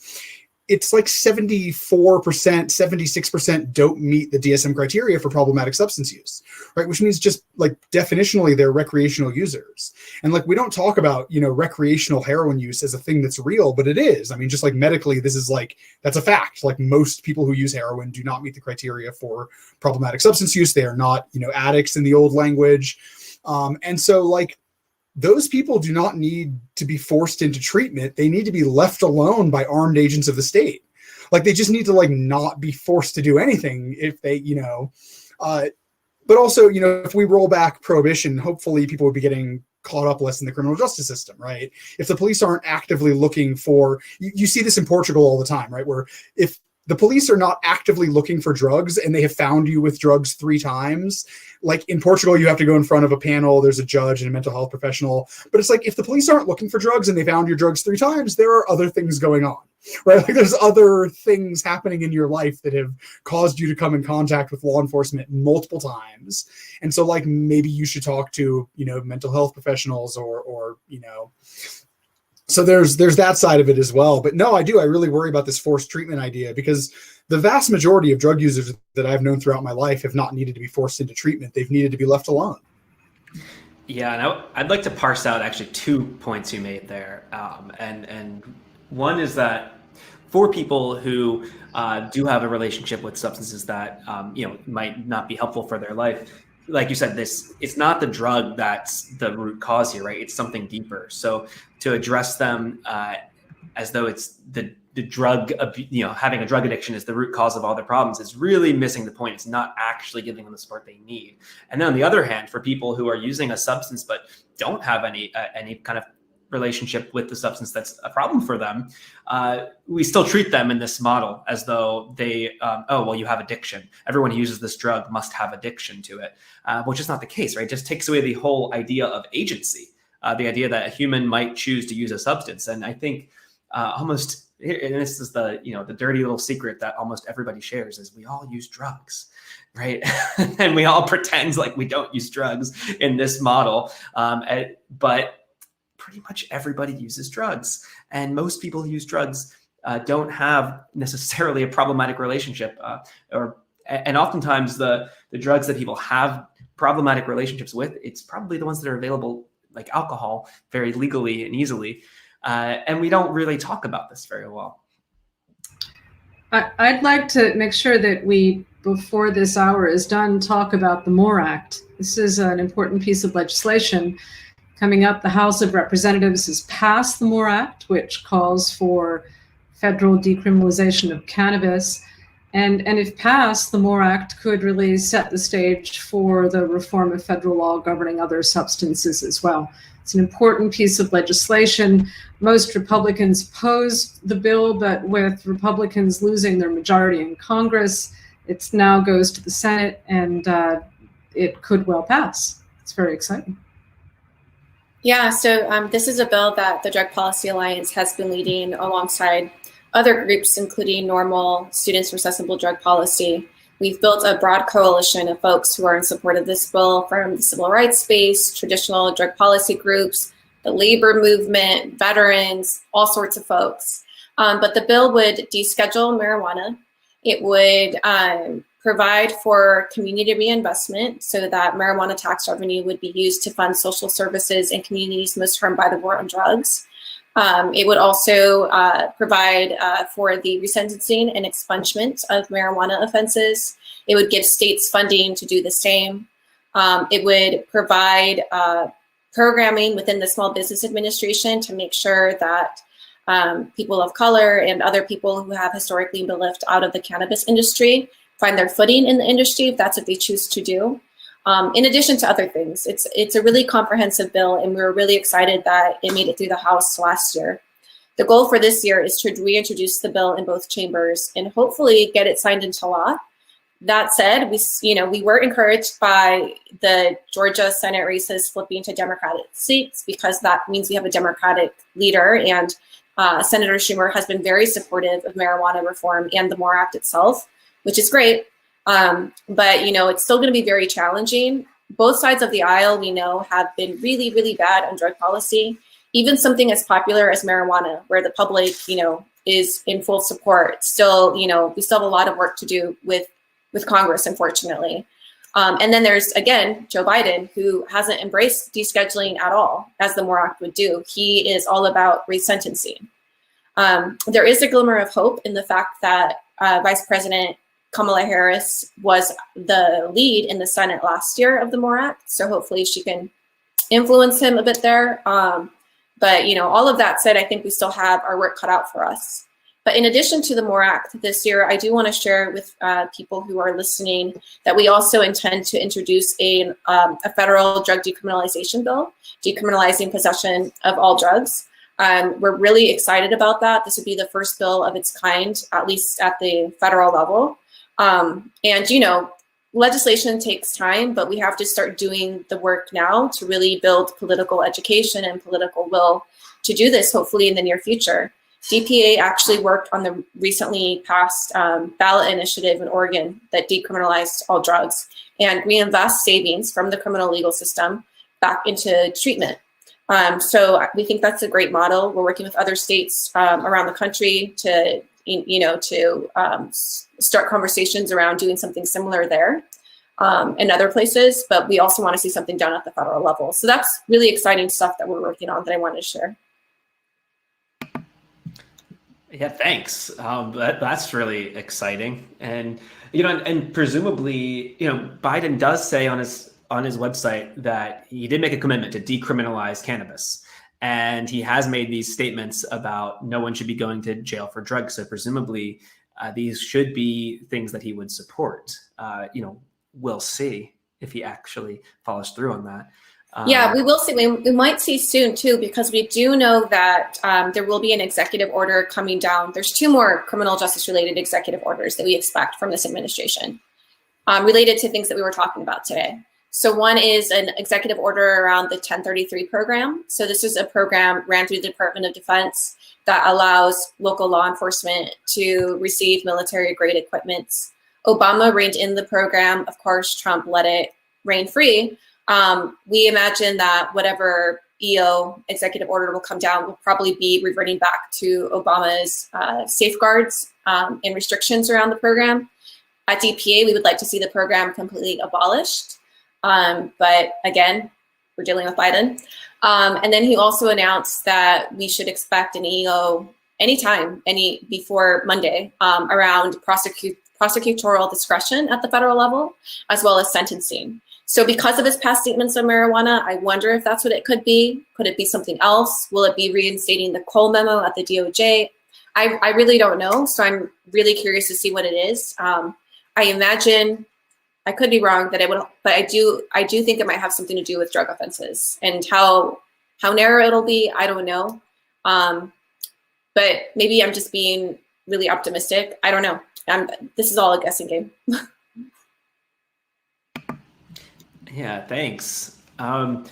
it's like 74%, 76% don't meet the DSM criteria for problematic substance use, right? Which means just like definitionally they're recreational users. And like, we don't talk about, recreational heroin use as a thing that's real, but it is. I mean, just like medically, this is like, that's a fact. Like most people who use heroin do not meet the criteria for problematic substance use. They are not, addicts in the old language. And so like, those people do not need to be forced into treatment. They need to be left alone by armed agents of the state. Like they just need to like not be forced to do anything if they, but also, if we roll back prohibition, hopefully people would be getting caught up less in the criminal justice system, right? If the police aren't actively looking for, you see this in Portugal all the time, right? Where if the police are not actively looking for drugs and they have found you with drugs 3 times, like in Portugal, you have to go in front of a panel, there's a judge and a mental health professional. But it's like, if the police aren't looking for drugs and they found your drugs 3 times, there are other things going on, right? Like there's other things happening in your life that have caused you to come in contact with law enforcement multiple times. And so like, maybe you should talk to, mental health professionals or so there's that side of it as well. But no, I really worry about this forced treatment idea, because the vast majority of drug users that I've known throughout my life have not needed to be forced into treatment. They've needed to be left alone. Yeah, and I'd like to parse out actually 2 points you made there. And one is that for people who do have a relationship with substances that might not be helpful for their life, like you said, it's not the drug that's the root cause here, right? It's something deeper. So to address them as though it's the drug, having a drug addiction is the root cause of all their problems is really missing the point. It's not actually giving them the support they need. And then on the other hand, for people who are using a substance but don't have any kind of relationship with the substance that's a problem for them, we still treat them in this model as though they, you have addiction. Everyone who uses this drug must have addiction to it, which is not the case, right? It just takes away the whole idea of agency, the idea that a human might choose to use a substance. And I think almost, and this is the dirty little secret that almost everybody shares, is we all use drugs, right? And we all pretend like we don't use drugs in this model, but pretty much everybody uses drugs, and most people who use drugs don't have necessarily a problematic relationship, and oftentimes the drugs that people have problematic relationships with, it's probably the ones that are available, like alcohol, very legally and easily, and we don't really talk about this very well. I'd like to make sure that we, before this hour is done, talk about the MORE Act. This is an important piece of legislation. Coming up, the House of Representatives has passed the MORE Act, which calls for federal decriminalization of cannabis. And if passed, the MORE Act could really set the stage for the reform of federal law governing other substances as well. It's an important piece of legislation. Most Republicans opposed the bill, but with Republicans losing their majority in Congress, it now goes to the Senate, and it could well pass. It's very exciting. Yeah, so this is a bill that the Drug Policy Alliance has been leading alongside other groups, including NORML, Students for Accessible Drug Policy. We've built a broad coalition of folks who are in support of this bill, from the civil rights space, traditional drug policy groups, the labor movement, veterans, all sorts of folks. But the bill would deschedule marijuana. It would provide for community reinvestment so that marijuana tax revenue would be used to fund social services in communities most harmed by the war on drugs. It would also provide for the resentencing and expungement of marijuana offenses. It would give states funding to do the same. It would provide programming within the Small Business Administration to make sure that people of color and other people who have historically been left out of the cannabis industry find their footing in the industry if that's what they choose to do. In addition to other things, it's a really comprehensive bill, and we were really excited that it made it through the House last year. The goal for this year is to reintroduce the bill in both chambers and hopefully get it signed into law. That said, we were encouraged by the Georgia Senate races flipping to Democratic seats, because that means we have a Democratic leader, and Senator Schumer has been very supportive of marijuana reform and the MORE Act itself, which is great. But it's still going to be very challenging. Both sides of the aisle, we know, have been really, really bad on drug policy. Even something as popular as marijuana, where the public, is in full support, still, we still have a lot of work to do with Congress, unfortunately. And then there's, again, Joe Biden, who hasn't embraced descheduling at all, as the MORE Act would do. He is all about resentencing. There is a glimmer of hope in the fact that Vice President Kamala Harris was the lead in the Senate last year of the MORE Act, so hopefully she can influence him a bit there. But all of that said, I think we still have our work cut out for us. But in addition to the MORE Act this year, I do want to share with people who are listening that we also intend to introduce a federal drug decriminalization bill, decriminalizing possession of all drugs. We're really excited about that. This would be the first bill of its kind, at least at the federal level. Legislation takes time, but we have to start doing the work now to really build political education and political will to do this, hopefully in the near future. DPA actually worked on the recently passed ballot initiative in Oregon that decriminalized all drugs and reinvest savings from the criminal legal system back into treatment. So we think that's a great model. We're working with other states around the country to start conversations around doing something similar there in other places, but we also want to see something done at the federal level. So that's really exciting stuff that we're working on that I wanted to share. Yeah, thanks. That's really exciting, and and presumably, Biden does say on his website that he did make a commitment to decriminalize cannabis, and he has made these statements about no one should be going to jail for drugs. So presumably, these should be things that he would support. We'll see if he actually follows through on that. Yeah, we will see. We might see soon too, because we do know that there will be an executive order coming down. There's 2 more criminal justice related executive orders that we expect from this administration related to things that we were talking about today. So one is an executive order around the 1033 program. So this is a program ran through the Department of Defense that allows local law enforcement to receive military grade equipment. Obama reined in the program. Of course, Trump let it reign free. We imagine that whatever EO executive order will come down will probably be reverting back to Obama's safeguards and restrictions around the program. At DPA, we would like to see the program completely abolished. But again, we're dealing with Biden. And then he also announced that we should expect an EO before Monday around prosecutorial discretion at the federal level, as well as sentencing. So because of his past statements on marijuana, I wonder if that's what it could be. Could it be something else? Will it be reinstating the Cole memo at the DOJ? I really don't know. So I'm really curious to see what it is. I imagine, I could be wrong, that it would, but I do think it might have something to do with drug offenses, and how narrow it'll be, I don't know. But maybe I'm just being really optimistic. I don't know. This is all a guessing game. Yeah, thanks. I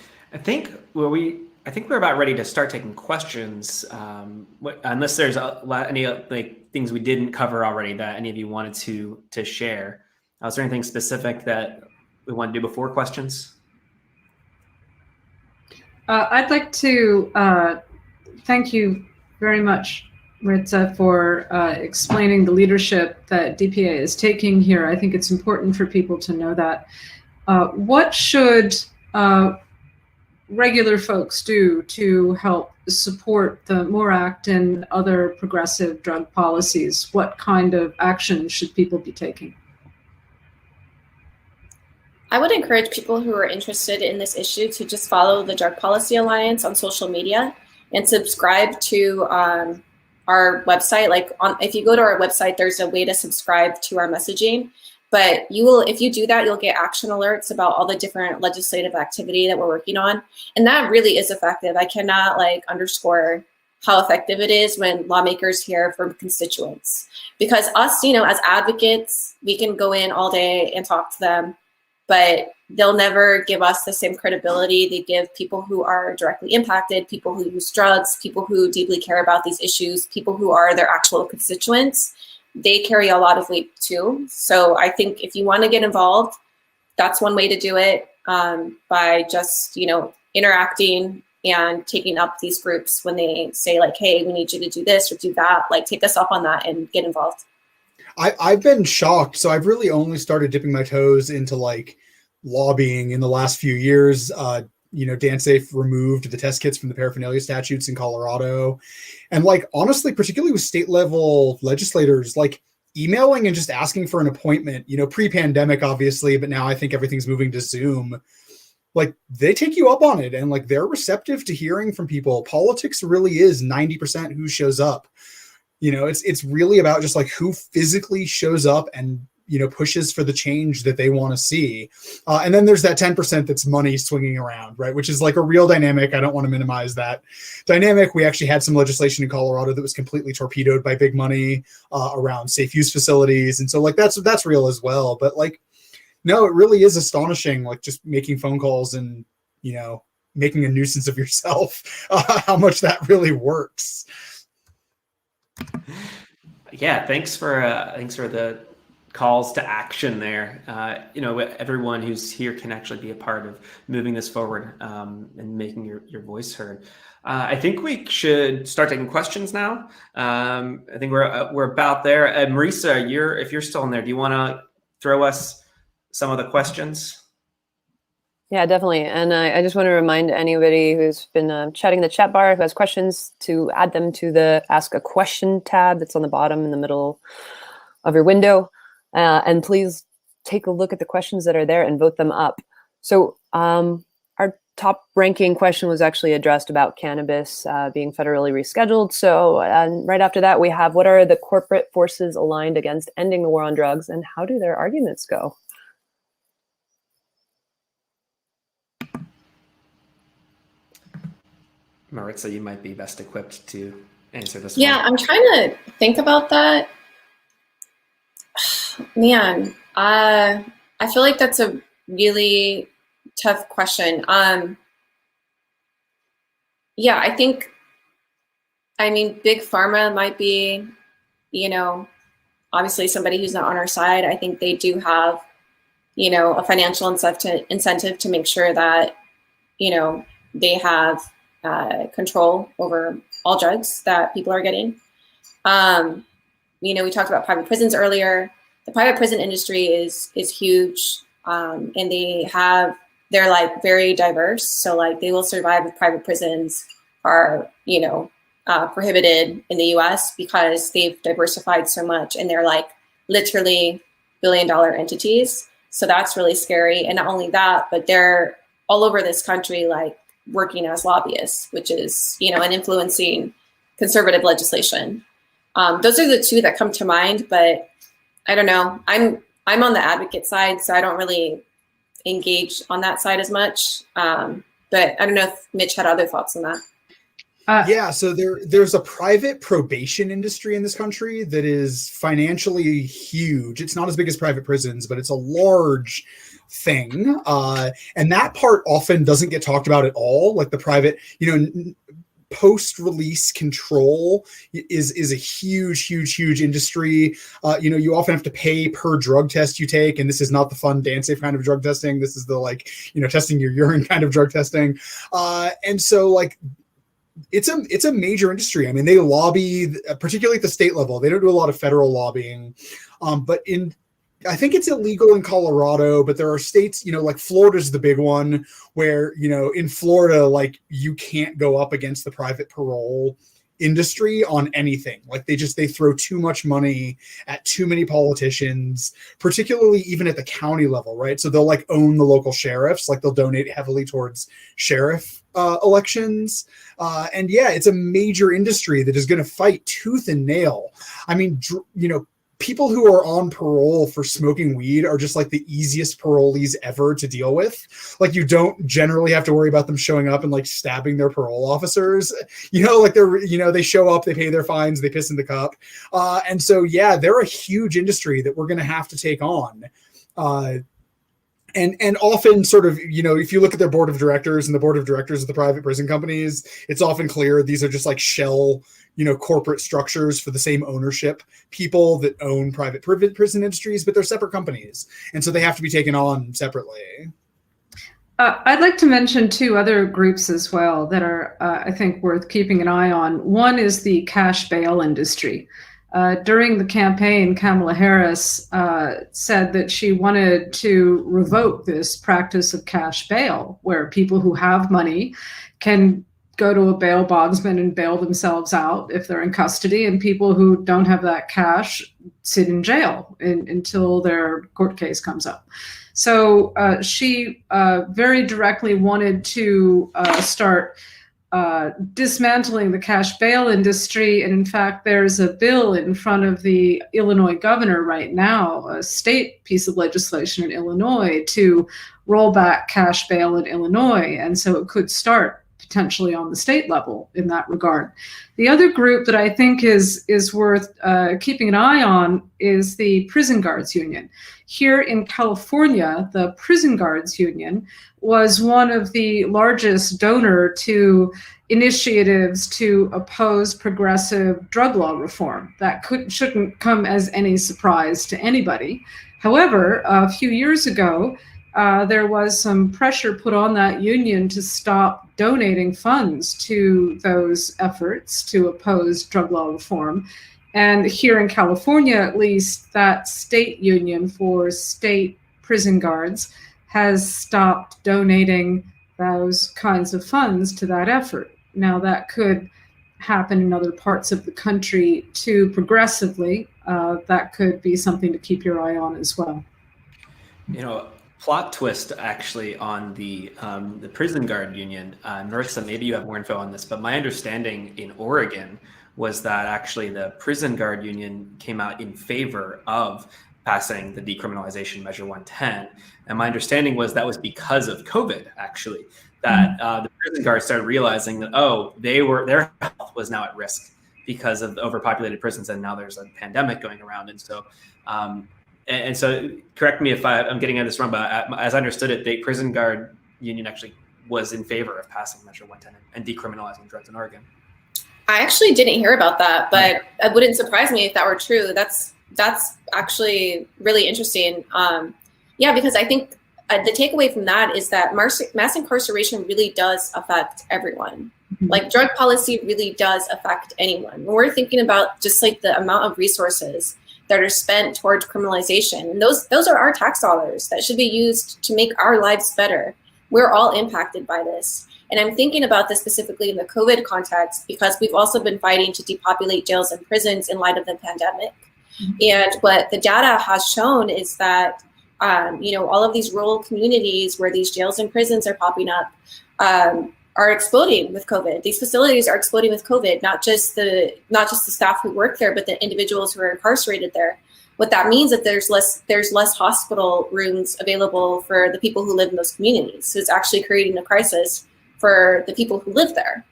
think we're about ready to start taking questions. Unless there's any things we didn't cover already that any of you wanted to share. Is there anything specific that we want to do before questions? I'd like to thank you very much, Maritza, for explaining the leadership that DPA is taking here. I think it's important for people to know that. What should regular folks do to help support the MORE Act and other progressive drug policies? What kind of action should people be taking? I would encourage people who are interested in this issue to just follow the Drug Policy Alliance on social media and subscribe to our website. If you go to our website, there's a way to subscribe to our messaging. But if you do that, you'll get action alerts about all the different legislative activity that we're working on. And that really is effective. I cannot underscore how effective it is when lawmakers hear from constituents. Because us, as advocates, we can go in all day and talk to them, but they'll never give us the same credibility they give people who are directly impacted, people who use drugs, people who deeply care about these issues, people who are their actual constituents. They carry a lot of weight too. So I think if you want to get involved, that's one way to do it, by just, interacting and taking up these groups when they say like, hey, we need you to do this or do that, like take us up on that and get involved. I've been shocked. So I've really only started dipping my toes into like lobbying in the last few years. DanceSafe removed the test kits from the paraphernalia statutes in Colorado. And like, honestly, particularly with state level legislators, like emailing and just asking for an appointment, pre-pandemic, obviously, but now I think everything's moving to Zoom. Like they take you up on it and like they're receptive to hearing from people. Politics really is 90% who shows up. It's really about just like who physically shows up and, pushes for the change that they want to see. And then there's that 10% that's money swinging around, right? Which is like a real dynamic. I don't want to minimize that dynamic. We actually had some legislation in Colorado that was completely torpedoed by big money around safe use facilities. And so like, that's real as well. But like, no, it really is astonishing, like just making phone calls and, making a nuisance of yourself, how much that really works. Yeah, thanks for the calls to action there. Everyone who's here can actually be a part of moving this forward and making your voice heard. I think we should start taking questions now. I think we're about there. Maritza, if you're still in there, do you want to throw us some of the questions? Yeah, definitely. And I just want to remind anybody who's been chatting in the chat bar who has questions to add them to the Ask a Question tab that's on the bottom in the middle of your window. And please take a look at the questions that are there and vote them up. So our top ranking question was actually addressed about cannabis being federally rescheduled. So right after that, we have, what are the corporate forces aligned against ending the war on drugs and how do their arguments go? Maritza, you might be best equipped to answer this one. Yeah, I'm trying to think about that. Man, I feel like that's a really tough question. Yeah, I think, Big Pharma might be, obviously somebody who's not on our side. I think they do have, a financial incentive to make sure that, they have control over all drugs that people are getting. We talked about private prisons earlier. The private prison industry is huge, and they're like very diverse. So like they will survive if private prisons are, prohibited in the US because they've diversified so much and they're like literally billion-dollar entities. So that's really scary. And not only that, but they're all over this country, like working as lobbyists, which is, and influencing conservative legislation. Those are the two that come to mind, but I don't know. I'm on the advocate side, so I don't really engage on that side as much. But I don't know if Mitch had other thoughts on that. Yeah, so there's a private probation industry in this country that is financially huge. It's not as big as private prisons, but it's a large thing. And that part often doesn't get talked about at all. Like the private, post-release control is a huge industry. You often have to pay per drug test you take, and this is not the fun DanceSafe kind of drug testing. This is the testing your urine kind of drug testing. And so like it's a major industry. They lobby, particularly at the state level. They don't do a lot of federal lobbying, but I think it's illegal in Colorado, but there are states, like Florida's the big one where, in Florida, like you can't go up against the private parole industry on anything. Like they throw too much money at too many politicians, particularly even at the county level, right? So they'll like own the local sheriffs, like they'll donate heavily towards sheriff elections. And yeah, it's a major industry that is going to fight tooth and nail. people who are on parole for smoking weed are just like the easiest parolees ever to deal with. Like, you don't generally have to worry about them showing up and like stabbing their parole officers. Like they show up, they pay their fines, they piss in the cup. And so, yeah, they're a huge industry that we're going to have to take on. And often sort of, if you look at their board of directors and the board of directors of the private prison companies, it's often clear these are just like shell, corporate structures for the same ownership people that own private prison industries, but they're separate companies. And so they have to be taken on separately. I'd like to mention two other groups as well that are, I think, worth keeping an eye on. One is the cash bail industry. During the campaign, Kamala Harris said that she wanted to revoke this practice of cash bail, where people who have money can go to a bail bondsman and bail themselves out if they're in custody, and people who don't have that cash sit in jail until their court case comes up. So she very directly wanted to start dismantling the cash bail industry. And in fact, there's a bill in front of the Illinois governor right now, a state piece of legislation in Illinois, to roll back cash bail in Illinois. And so it could start potentially on the state level in that regard. The other group that I think is worth keeping an eye on is the Prison Guards Union. Here in California, the Prison Guards Union was one of the largest donor to initiatives to oppose progressive drug law reform. That shouldn't come as any surprise to anybody. However, a few years ago, there was some pressure put on that union to stop donating funds to those efforts to oppose drug law reform. And here in California, at least, that state union for state prison guards has stopped donating those kinds of funds to that effort. Now, that could happen in other parts of the country too progressively. That could be something to keep your eye on as well. Plot twist actually on the prison guard union. Maritza, maybe you have more info on this, but my understanding in Oregon was that actually the prison guard union came out in favor of passing the decriminalization measure 110. And my understanding was that was because of COVID, actually, that the prison guards started realizing that, their health was now at risk because of the overpopulated prisons. And now there's a pandemic going around. And so, correct me if I'm getting this wrong, but as I understood it, the prison guard union actually was in favor of passing Measure 110 and decriminalizing drugs in Oregon. I actually didn't hear about that, but it wouldn't surprise me if that were true. That's actually really interesting. Because I think the takeaway from that is that mass incarceration really does affect everyone. Mm-hmm. Like, drug policy really does affect anyone. When we're thinking about just like the amount of resources that are spent towards criminalization, and those are our tax dollars that should be used to make our lives better. We're all impacted by this. And I'm thinking about this specifically in the COVID context, because we've also been fighting to depopulate jails and prisons in light of the pandemic. Mm-hmm. And what the data has shown is that, all of these rural communities where these jails and prisons are popping up are exploding with COVID. These facilities are exploding with COVID, not just the staff who work there, but the individuals who are incarcerated there. What that means is that there's less hospital rooms available for the people who live in those communities. So it's actually creating a crisis for the people who live there.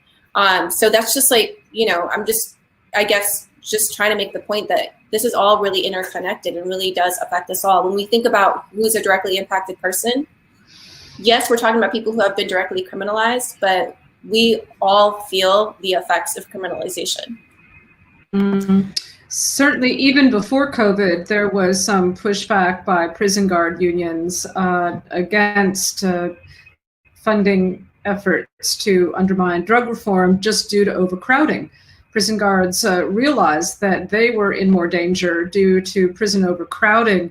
So that's just like, I'm just trying to make the point that this is all really interconnected and really does affect us all. When we think about who's a directly impacted person, yes, we're talking about people who have been directly criminalized, but we all feel the effects of criminalization. Mm-hmm. Certainly, even before COVID, there was some pushback by prison guard unions against funding efforts to undermine drug reform just due to overcrowding. Prison guards realized that they were in more danger due to prison overcrowding,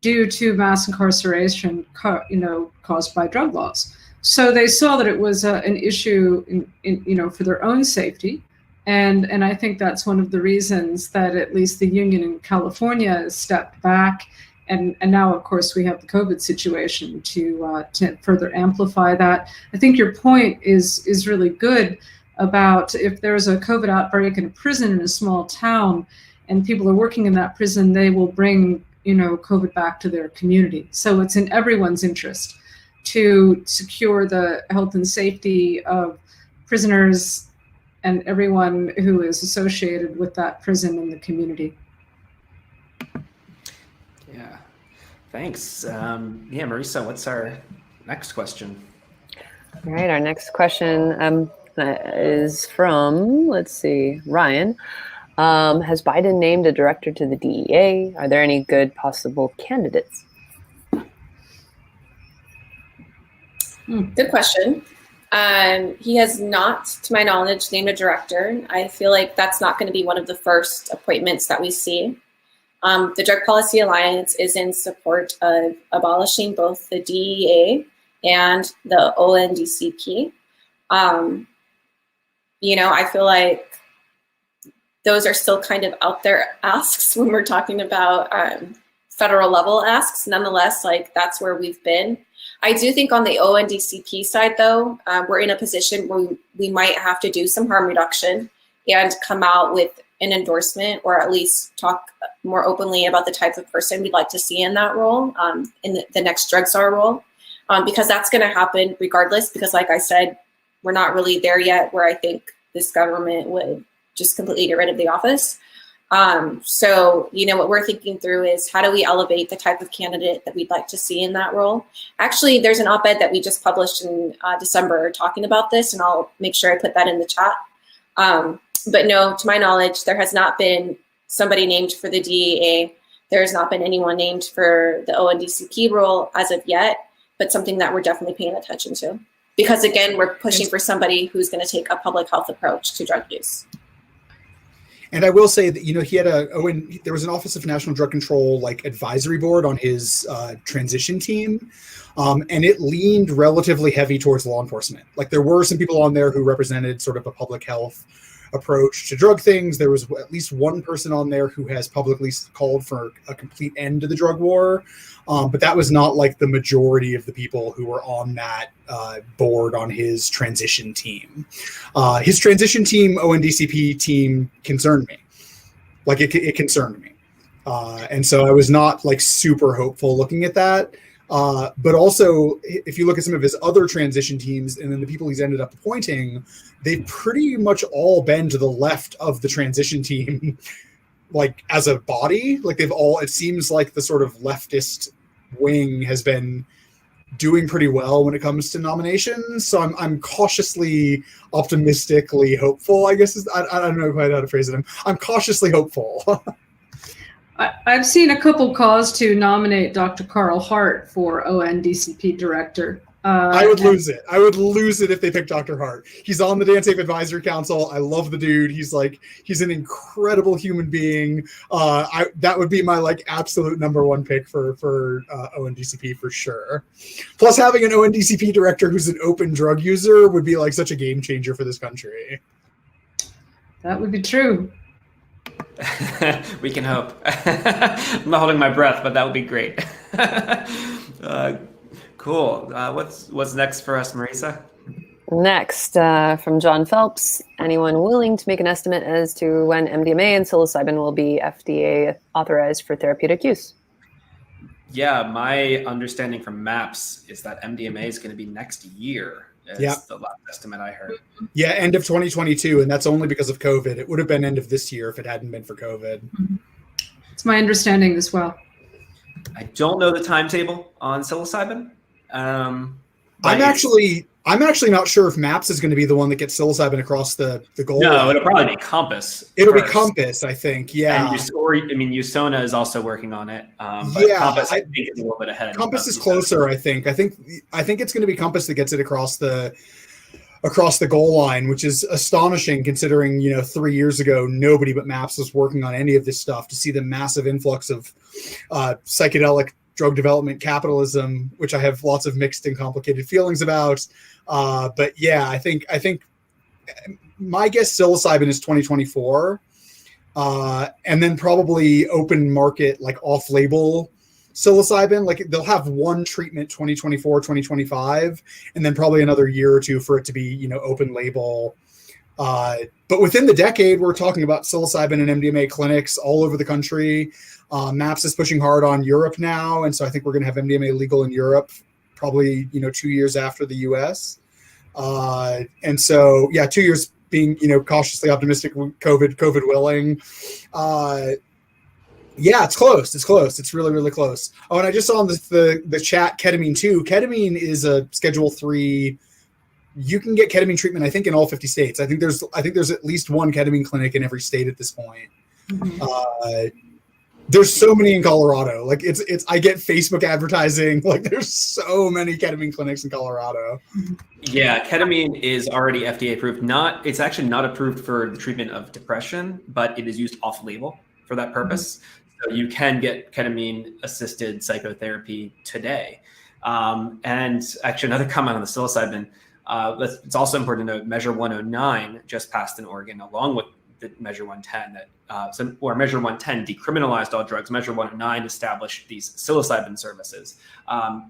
due to mass incarceration, caused by drug laws. So they saw that it was an issue, for their own safety, and I think that's one of the reasons that at least the union in California stepped back, and now of course we have the COVID situation to further amplify that. I think your point is really good about if there's a COVID outbreak in a prison in a small town, and people are working in that prison, they will bring, COVID back to their community. So it's in everyone's interest to secure the health and safety of prisoners and everyone who is associated with that prison in the community. Yeah, thanks. Maritza, what's our next question? All right, our next question is from, Ryan. Has Biden named a director to the DEA? Are there any good possible candidates? Good question. He has not, to my knowledge, named a director. I feel like that's not going to be one of the first appointments that we see. The Drug Policy Alliance is in support of abolishing both the DEA and the ONDCP. I feel like those are still kind of out there asks when we're talking about federal level asks. Nonetheless, that's where we've been. I do think on the ONDCP side, though, we're in a position where we might have to do some harm reduction and come out with an endorsement, or at least talk more openly about the type of person we'd like to see in that role, in the next drug czar role, because that's going to happen regardless, because like I said, we're not really there yet where I think this government would just completely get rid of the office. So, what we're thinking through is how do we elevate the type of candidate that we'd like to see in that role? Actually, there's an op-ed that we just published in December talking about this, and I'll make sure I put that in the chat. But no, to my knowledge, there has not been somebody named for the DEA. There has not been anyone named for the ONDCP role as of yet, but something that we're definitely paying attention to. Because again, we're pushing for somebody who's going to take a public health approach to drug use. And I will say that, he had there was an Office of National Drug Control advisory board on his transition team. And it leaned relatively heavy towards law enforcement. There were some people on there who represented sort of a public health approach to drug things. There was at least one person on there who has publicly called for a complete end to the drug war. But that was not the majority of the people who were on that board on his transition team. His transition team, ONDCP team, concerned me. It concerned me. And so I was not super hopeful looking at that. But also, if you look at some of his other transition teams and then the people he's ended up appointing, they've pretty much all been to the left of the transition team, as a body. They've all, it seems like the sort of leftist wing has been doing pretty well when it comes to nominations. So I'm cautiously, optimistically hopeful, I guess. I don't know quite how to phrase it. I'm cautiously hopeful. I've seen a couple calls to nominate Dr. Carl Hart for ONDCP director. I would lose it. I would lose it if they picked Dr. Hart. He's on the Dance Safe Advisory Council. I love the dude. He's an incredible human being. That would be my absolute number one pick for ONDCP for sure. Plus, having an ONDCP director who's an open drug user would be such a game changer for this country. That would be true. We can hope. I'm not holding my breath, but that would be great. Cool. What's next for us, Maritza? Next, from John Phelps, anyone willing to make an estimate as to when MDMA and psilocybin will be FDA authorized for therapeutic use? Yeah, my understanding from MAPS is that MDMA is going to be next year. Is the last estimate I heard. Yeah, end of 2022, and that's only because of COVID. It would have been end of this year if it hadn't been for COVID. It's my understanding as well. I don't know the timetable on psilocybin. I'm actually not sure if MAPS is going to be the one that gets psilocybin across the goal. No, it'll probably be Compass. It'll be Compass, I think. Yeah. And USONA is also working on it. But Compass, I think, is a little bit ahead. Compass is closer, I think. I think it's going to be Compass that gets it across the goal line, which is astonishing considering 3 years ago nobody but MAPS was working on any of this stuff. To see the massive influx of psychedelic drug development capitalism, which I have lots of mixed and complicated feelings about. But yeah, I think my guess psilocybin is 2024. And then probably open market, off-label psilocybin. They'll have one treatment 2024, 2025, and then probably another year or two for it to be, open label But within the decade, we're talking about psilocybin and MDMA clinics all over the country. MAPS is pushing hard on Europe now, and so I think we're going to have MDMA legal in Europe probably 2 years after the US. And so 2 years being cautiously optimistic, COVID willing. It's close. It's really, really close. Oh, and I just saw in the chat ketamine too. Ketamine is a Schedule 3. You can get ketamine treatment, I think, in all 50 states. I think there's at least one ketamine clinic in every state at this point. Mm-hmm. There's so many in Colorado. Like I get Facebook advertising. Like there's so many ketamine clinics in Colorado. Yeah, ketamine is already FDA approved. It's actually not approved for the treatment of depression, but it is used off-label for that purpose. Mm-hmm. So you can get ketamine-assisted psychotherapy today. And actually, another comment on the psilocybin. It's also important to note Measure 109 just passed in Oregon, along with the Measure 110 Measure 110 decriminalized all drugs. Measure 109 established these psilocybin services.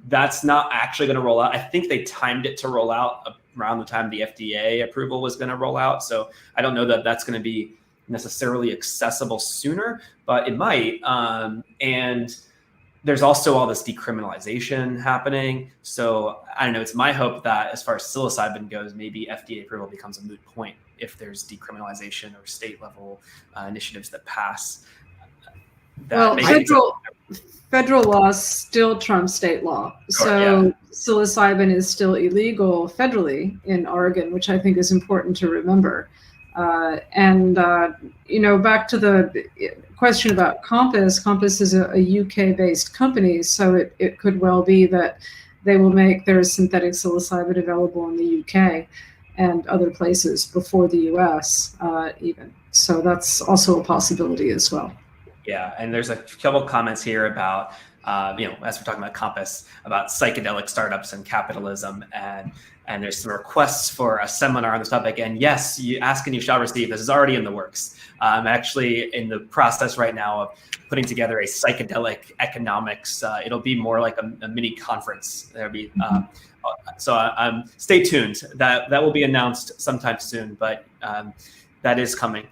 That's not actually going to roll out. I think they timed it to roll out around the time the FDA approval was going to roll out. So I don't know that that's going to be necessarily accessible sooner, but it might. And there's also all this decriminalization happening. So I don't know, it's my hope that as far as psilocybin goes, maybe FDA approval becomes a moot point if there's decriminalization or state level initiatives that pass. Federal law still trumps state law. Psilocybin is still illegal federally in Oregon, which I think is important to remember. Back to the question about Compass. Compass is a UK-based company, so it could well be that they will make their synthetic psilocybin available in the UK and other places before the US even. So that's also a possibility as well. Yeah, and there's a couple comments here about, as we're talking about Compass, about psychedelic startups and capitalism, and there's some requests for a seminar on this topic. And yes, you ask and you shall receive. This is already in the works. I'm actually in the process right now of putting together a psychedelic economics. It'll be more like a mini conference. There'll be stay tuned. That will be announced sometime soon, but that is coming.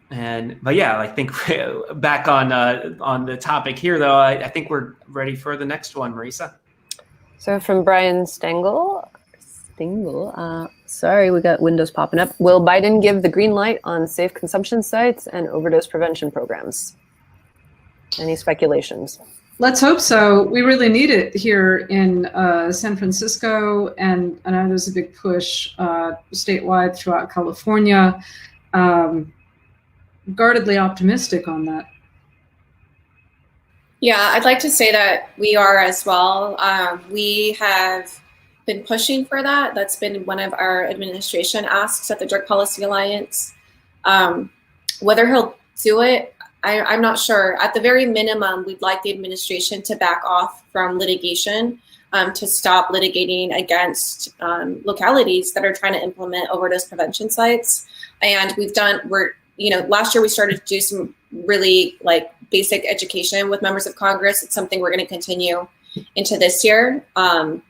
I think back on the topic here, though, I think we're ready for the next one, Maritza. So from Brian Stengel, sorry, we got windows popping up. Will Biden give the green light on safe consumption sites and overdose prevention programs? Any speculations? Let's hope so. We really need it here in San Francisco, and I know there's a big push statewide throughout California. Guardedly optimistic on that. Yeah, I'd like to say that we are as well. We have been pushing for that. That's been one of our administration asks at the Drug Policy Alliance. Whether he'll do it, I'm not sure. At the very minimum, we'd like the administration to back off from litigation, to stop litigating against localities that are trying to implement overdose prevention sites. And last year we started to do some really basic education with members of Congress. It's something we're going to continue into this year,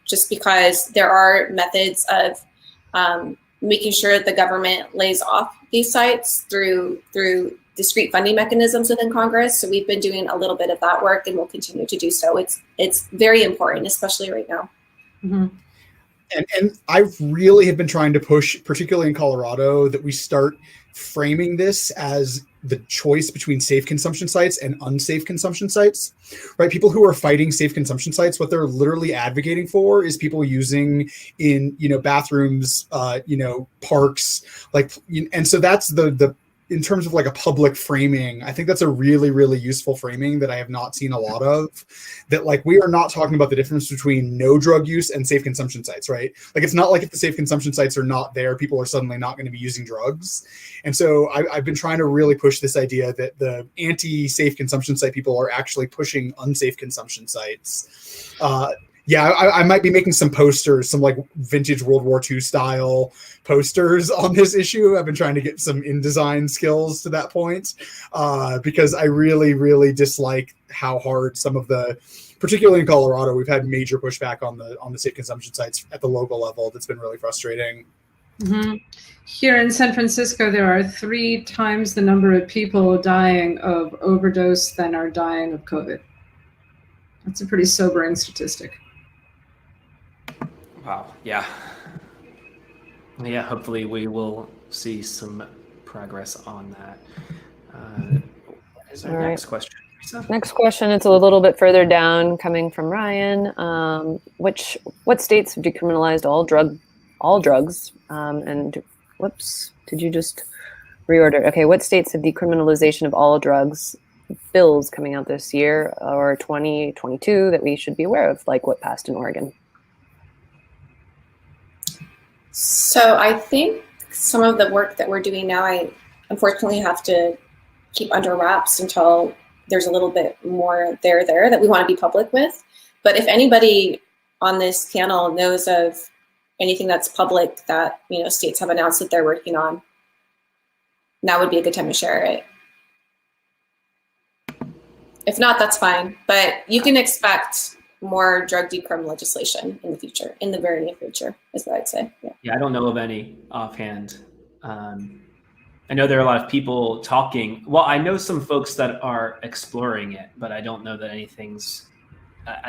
just because there are methods of making sure that the government lays off these sites through discrete funding mechanisms within Congress. So we've been doing a little bit of that work, and we'll continue to do so. It's very important, especially right now. Mm-hmm. And I really have been trying to push, particularly in Colorado, that we start framing this as the choice between safe consumption sites and unsafe consumption sites, right? People who are fighting safe consumption sites, what they're literally advocating for is people using in, bathrooms, parks, and so that's the in terms of a public framing, I think that's a really, really useful framing that I have not seen a lot of. That we are not talking about the difference between no drug use and safe consumption sites, right? It's not like if the safe consumption sites are not there, people are suddenly not going to be using drugs. And so I've been trying to really push this idea that the anti-safe consumption site people are actually pushing unsafe consumption sites. I might be making some posters, some vintage World War II style posters on this issue. I've been trying to get some InDesign skills to that point, because I really, really dislike how hard some of particularly in Colorado, we've had major pushback on the safe consumption sites at the local level. That's been really frustrating. Mhm. Here in San Francisco, there are 3 times the number of people dying of overdose than are dying of COVID. That's a pretty sobering statistic. Wow. Yeah. Yeah. Hopefully, we will see some progress on that. What is our All right. next question, Lisa? Next question, it's a little bit further down, coming from Ryan. What states have decriminalized all drugs? And whoops, did you just reorder? Okay, what states have decriminalization of all drugs bills coming out this year or 2022 that we should be aware of, like what passed in Oregon? So I think some of the work that we're doing now, I unfortunately have to keep under wraps until there's a little bit more there that we want to be public with. But if anybody on this panel knows of anything that's public that, you know, states have announced that they're working on, now would be a good time to share it. If not, that's fine. But you can expect more drug decrim legislation in the future, in the very near future, is what I'd say. Yeah, I don't know of any offhand. I know there are a lot of people talking. Well, I know some folks that are exploring it, but I don't know that I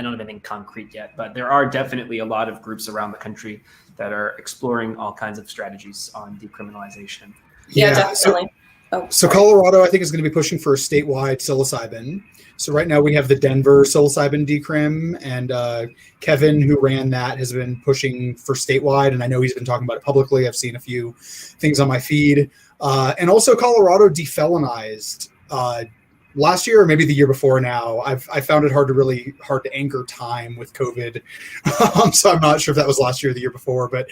don't have anything concrete yet. But there are definitely a lot of groups around the country that are exploring all kinds of strategies on decriminalization. Yeah, definitely. So Colorado, I think, is going to be pushing for a statewide psilocybin. So right now we have the Denver psilocybin decrim, and Kevin, who ran that, has been pushing for statewide, and I know he's been talking about it publicly. I've seen a few things on my feed. And also Colorado defelonized last year, or maybe the year before now. I found it hard to anchor time with COVID. So I'm not sure if that was last year or the year before, but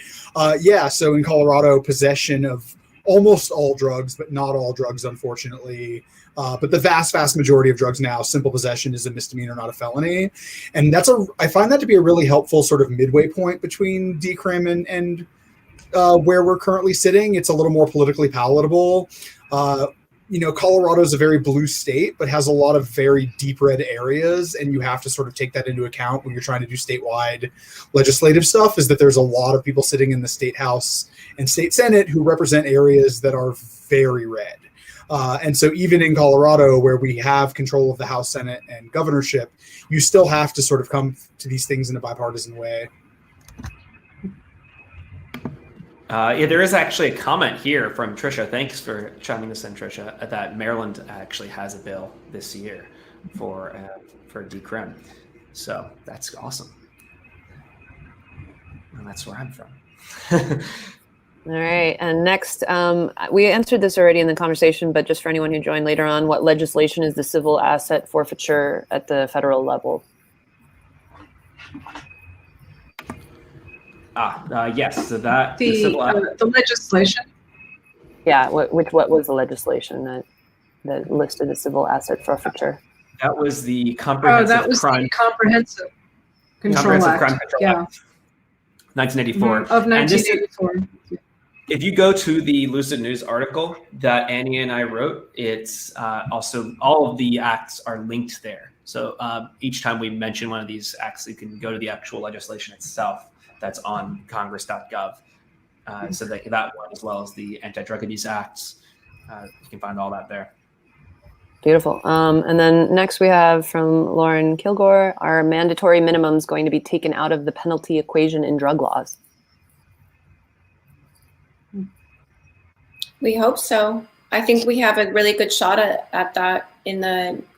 yeah, so in Colorado, possession of almost all drugs, but not all drugs, unfortunately. But the vast majority of drugs now, simple possession is a misdemeanor, not a felony. And I find that to be a really helpful sort of midway point between decrim and where we're currently sitting. It's a little more politically palatable. Colorado is a very blue state, but has a lot of very deep red areas. And you have to sort of take that into account when you're trying to do statewide legislative stuff, is that there's a lot of people sitting in the state house and state senate who represent areas that are very red. And so even in Colorado, where we have control of the House, Senate, and governorship, you still have to sort of come to these things in a bipartisan way. Yeah, there is actually a comment here from Trisha. Thanks for chiming this in, Trisha, that Maryland actually has a bill this year for decrim. So that's awesome. And that's where I'm from. All right, and next, we answered this already in the conversation, but just for anyone who joined later on, what legislation is the civil asset forfeiture at the federal level? Yes, so that The legislation. Yeah, what was the legislation that listed the civil asset forfeiture? That was the Comprehensive Crime Control Act. Crime Control Act, 1984. Of 1984. If you go to the Lucid News article that Annie and I wrote, it's also all of the acts are linked there. So each time we mention one of these acts, you can go to the actual legislation itself that's on congress.gov. So that one, as well as the Anti-Drug Abuse Acts, you can find all that there. Beautiful. And then next we have from Lauren Kilgore, are mandatory minimums going to be taken out of the penalty equation in drug laws? We hope so. I think we have a really good shot at that in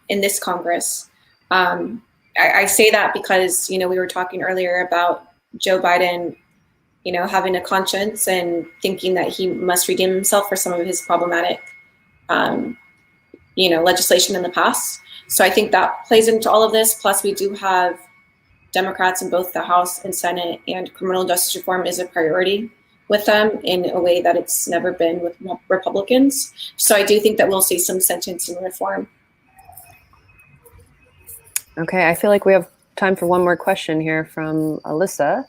this Congress. I say that because, we were talking earlier about Joe Biden, having a conscience and thinking that he must redeem himself for some of his problematic, legislation in the past. So I think that plays into all of this. Plus, we do have Democrats in both the House and Senate, and criminal justice reform is a priority with them in a way that it's never been with Republicans. So I do think that we'll see some sentencing reform. Okay, I feel like we have time for one more question here from Alyssa.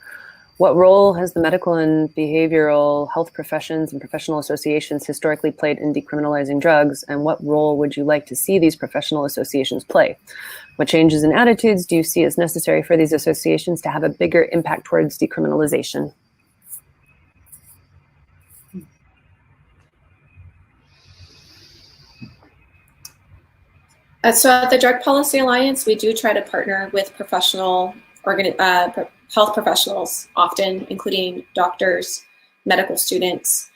What role has the medical and behavioral health professions and professional associations historically played in decriminalizing drugs, and what role would you like to see these professional associations play? What changes in attitudes do you see as necessary for these associations to have a bigger impact towards decriminalization? So at the Drug Policy Alliance, we do try to partner with professional health professionals, often including doctors, medical students,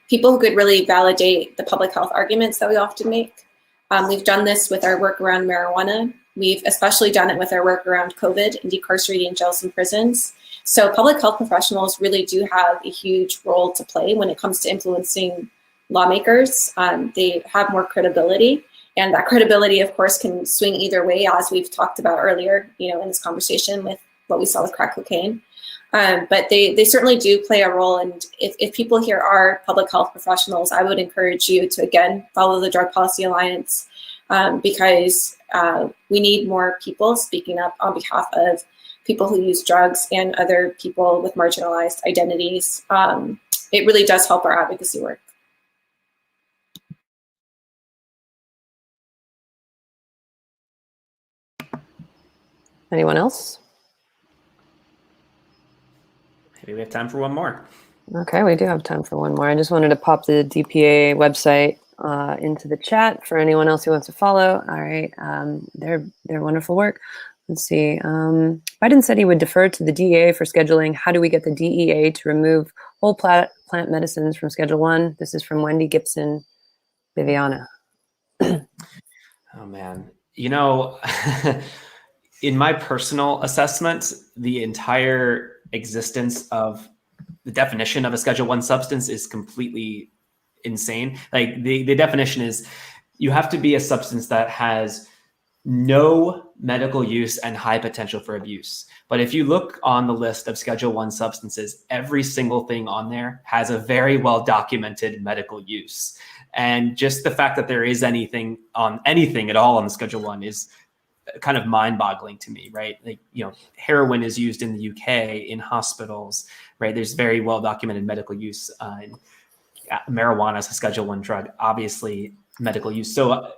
people who could really validate the public health arguments that we often make. We've done this with our work around marijuana. We've especially done it with our work around COVID and decarcerating jails and prisons. So public health professionals really do have a huge role to play when it comes to influencing lawmakers. They have more credibility. And that credibility, of course, can swing either way, as we've talked about earlier, in this conversation with what we saw with crack cocaine. But they certainly do play a role. And if people here are public health professionals, I would encourage you to, again, follow the Drug Policy Alliance, because we need more people speaking up on behalf of people who use drugs and other people with marginalized identities. It really does help our advocacy work. Anyone else? Maybe we have time for one more. Okay, we do have time for one more. I just wanted to pop the DPA website into the chat for anyone else who wants to follow. All right, their wonderful work. Let's see. Biden said he would defer to the DEA for scheduling. How do we get the DEA to remove whole plant medicines from Schedule 1? This is from Wendy Gibson, Viviana. Oh, man. In my personal assessment, the entire existence of the definition of a Schedule 1 substance is completely insane. Like the definition is you have to be a substance that has no medical use and high potential for abuse. But if you look on the list of Schedule 1 substances, every single thing on there has a very well documented medical use. And just the fact that there is anything at all on the Schedule 1 is kind of mind-boggling to me, right? Like, heroin is used in the UK in hospitals, right? There's very well documented medical use. Marijuana is a Schedule 1 drug, obviously medical use. So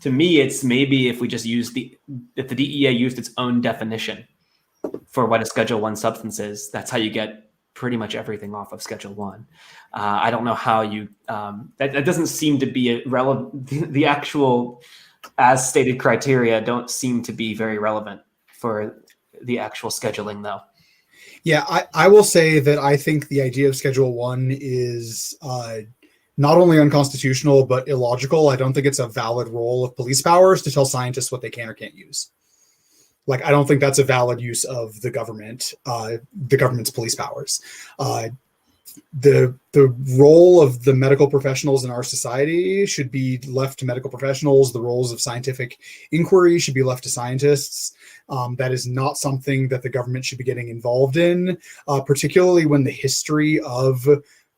to me, it's maybe if we just if the DEA used its own definition for what a Schedule 1 substance is, that's how you get pretty much everything off of Schedule 1. I don't know how that doesn't seem to be relevant. The actual as stated criteria don't seem to be very relevant for the actual scheduling, though. Yeah, I will say that I think the idea of Schedule 1 is not only unconstitutional, but illogical. I don't think it's a valid role of police powers to tell scientists what they can or can't use. Like, I don't think that's a valid use of the government's police powers. The role of the medical professionals in our society should be left to medical professionals. The roles of scientific inquiry should be left to scientists. That is not something that the government should be getting involved in, particularly when the history of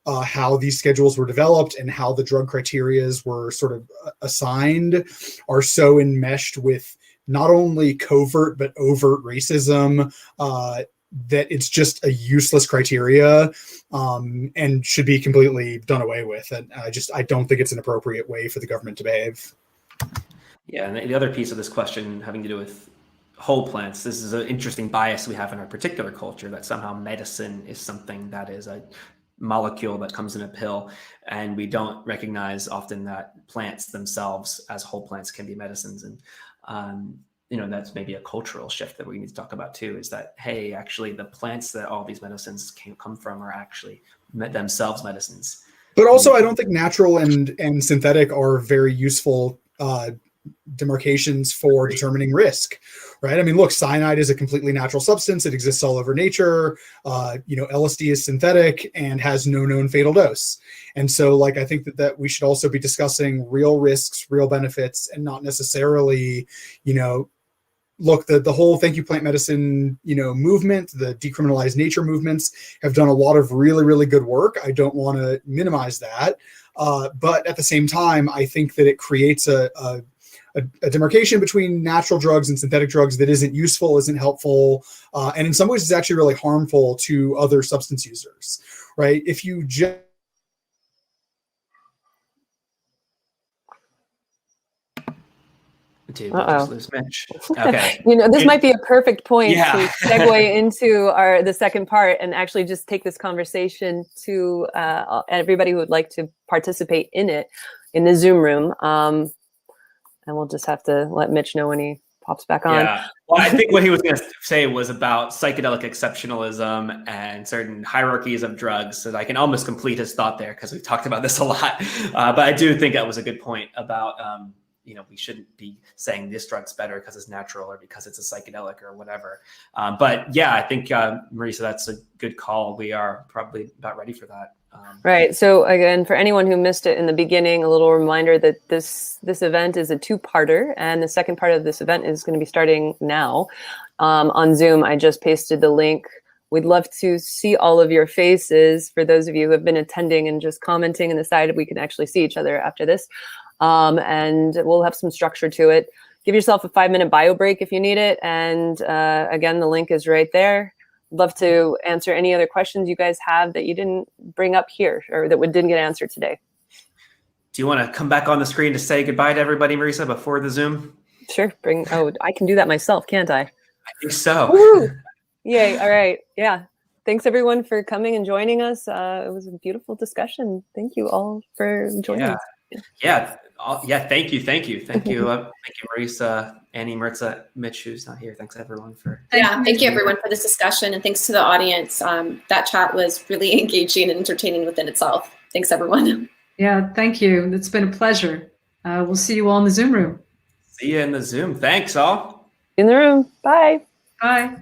how these schedules were developed and how the drug criterias were sort of assigned are so enmeshed with not only covert but overt racism, that it's just a useless criteria, and should be completely done away with. And I don't think it's an appropriate way for the government to behave. Yeah, and the other piece of this question having to do with whole plants, this is an interesting bias we have in our particular culture, that somehow medicine is something that is a molecule that comes in a pill, and we don't recognize often that plants themselves as whole plants can be medicines. And that's maybe a cultural shift that we need to talk about too, is that, hey, actually the plants that all these medicines can come from are actually themselves medicines. But also, I don't think natural and synthetic are very useful demarcations for determining risk, right? I mean, look, cyanide is a completely natural substance. It exists all over nature. LSD is synthetic and has no known fatal dose. And so, I think that we should also be discussing real risks, real benefits, and not necessarily, look, the whole thank you plant medicine, movement, the decriminalized nature movements have done a lot of really, really good work. I don't want to minimize that. But at the same time, I think that it creates a demarcation between natural drugs and synthetic drugs that isn't useful, isn't helpful, and in some ways is actually really harmful to other substance users, right? If you just lose Mitch. Okay. This might be a perfect point Yeah. to segue into the second part and actually just take this conversation to everybody who would like to participate in it in the Zoom room. and we'll just have to let Mitch know when he pops back on. Yeah. Well, I think what he was going to say was about psychedelic exceptionalism and certain hierarchies of drugs. So I can almost complete his thought there because we've talked about this a lot. But I do think that was a good point about, we shouldn't be saying this drug's better because it's natural or because it's a psychedelic or whatever. But yeah, I think, Maritza, that's a good call. We are probably about ready for that. Right. So again, for anyone who missed it in the beginning, a little reminder that this event is a two-parter, and the second part of this event is going to be starting now on Zoom. I just pasted the link. We'd love to see all of your faces for those of you who have been attending and just commenting on the side. We can actually see each other after this, and we'll have some structure to it. Give yourself a 5-minute bio break if you need it, and again, the link is right there. Love to answer any other questions you guys have that you didn't bring up here or that didn't get answered today. Do you want to come back on the screen to say goodbye to everybody, Maritza, before the Zoom? Sure. I can do that myself, can't I? I think so. Woo! Yay. All right. Yeah. Thanks everyone for coming and joining us. It was a beautiful discussion. Thank you all for joining us. Yeah. Thank you. Thank you, Maritza, Annie, Maritza, Mitch, who's not here. Thanks everyone for. Thank you everyone for this discussion, and thanks to the audience. That chat was really engaging and entertaining within itself. Thanks everyone. Yeah, thank you. It's been a pleasure. We'll see you all in the Zoom room. See you in the Zoom. Thanks all. In the room. Bye. Bye.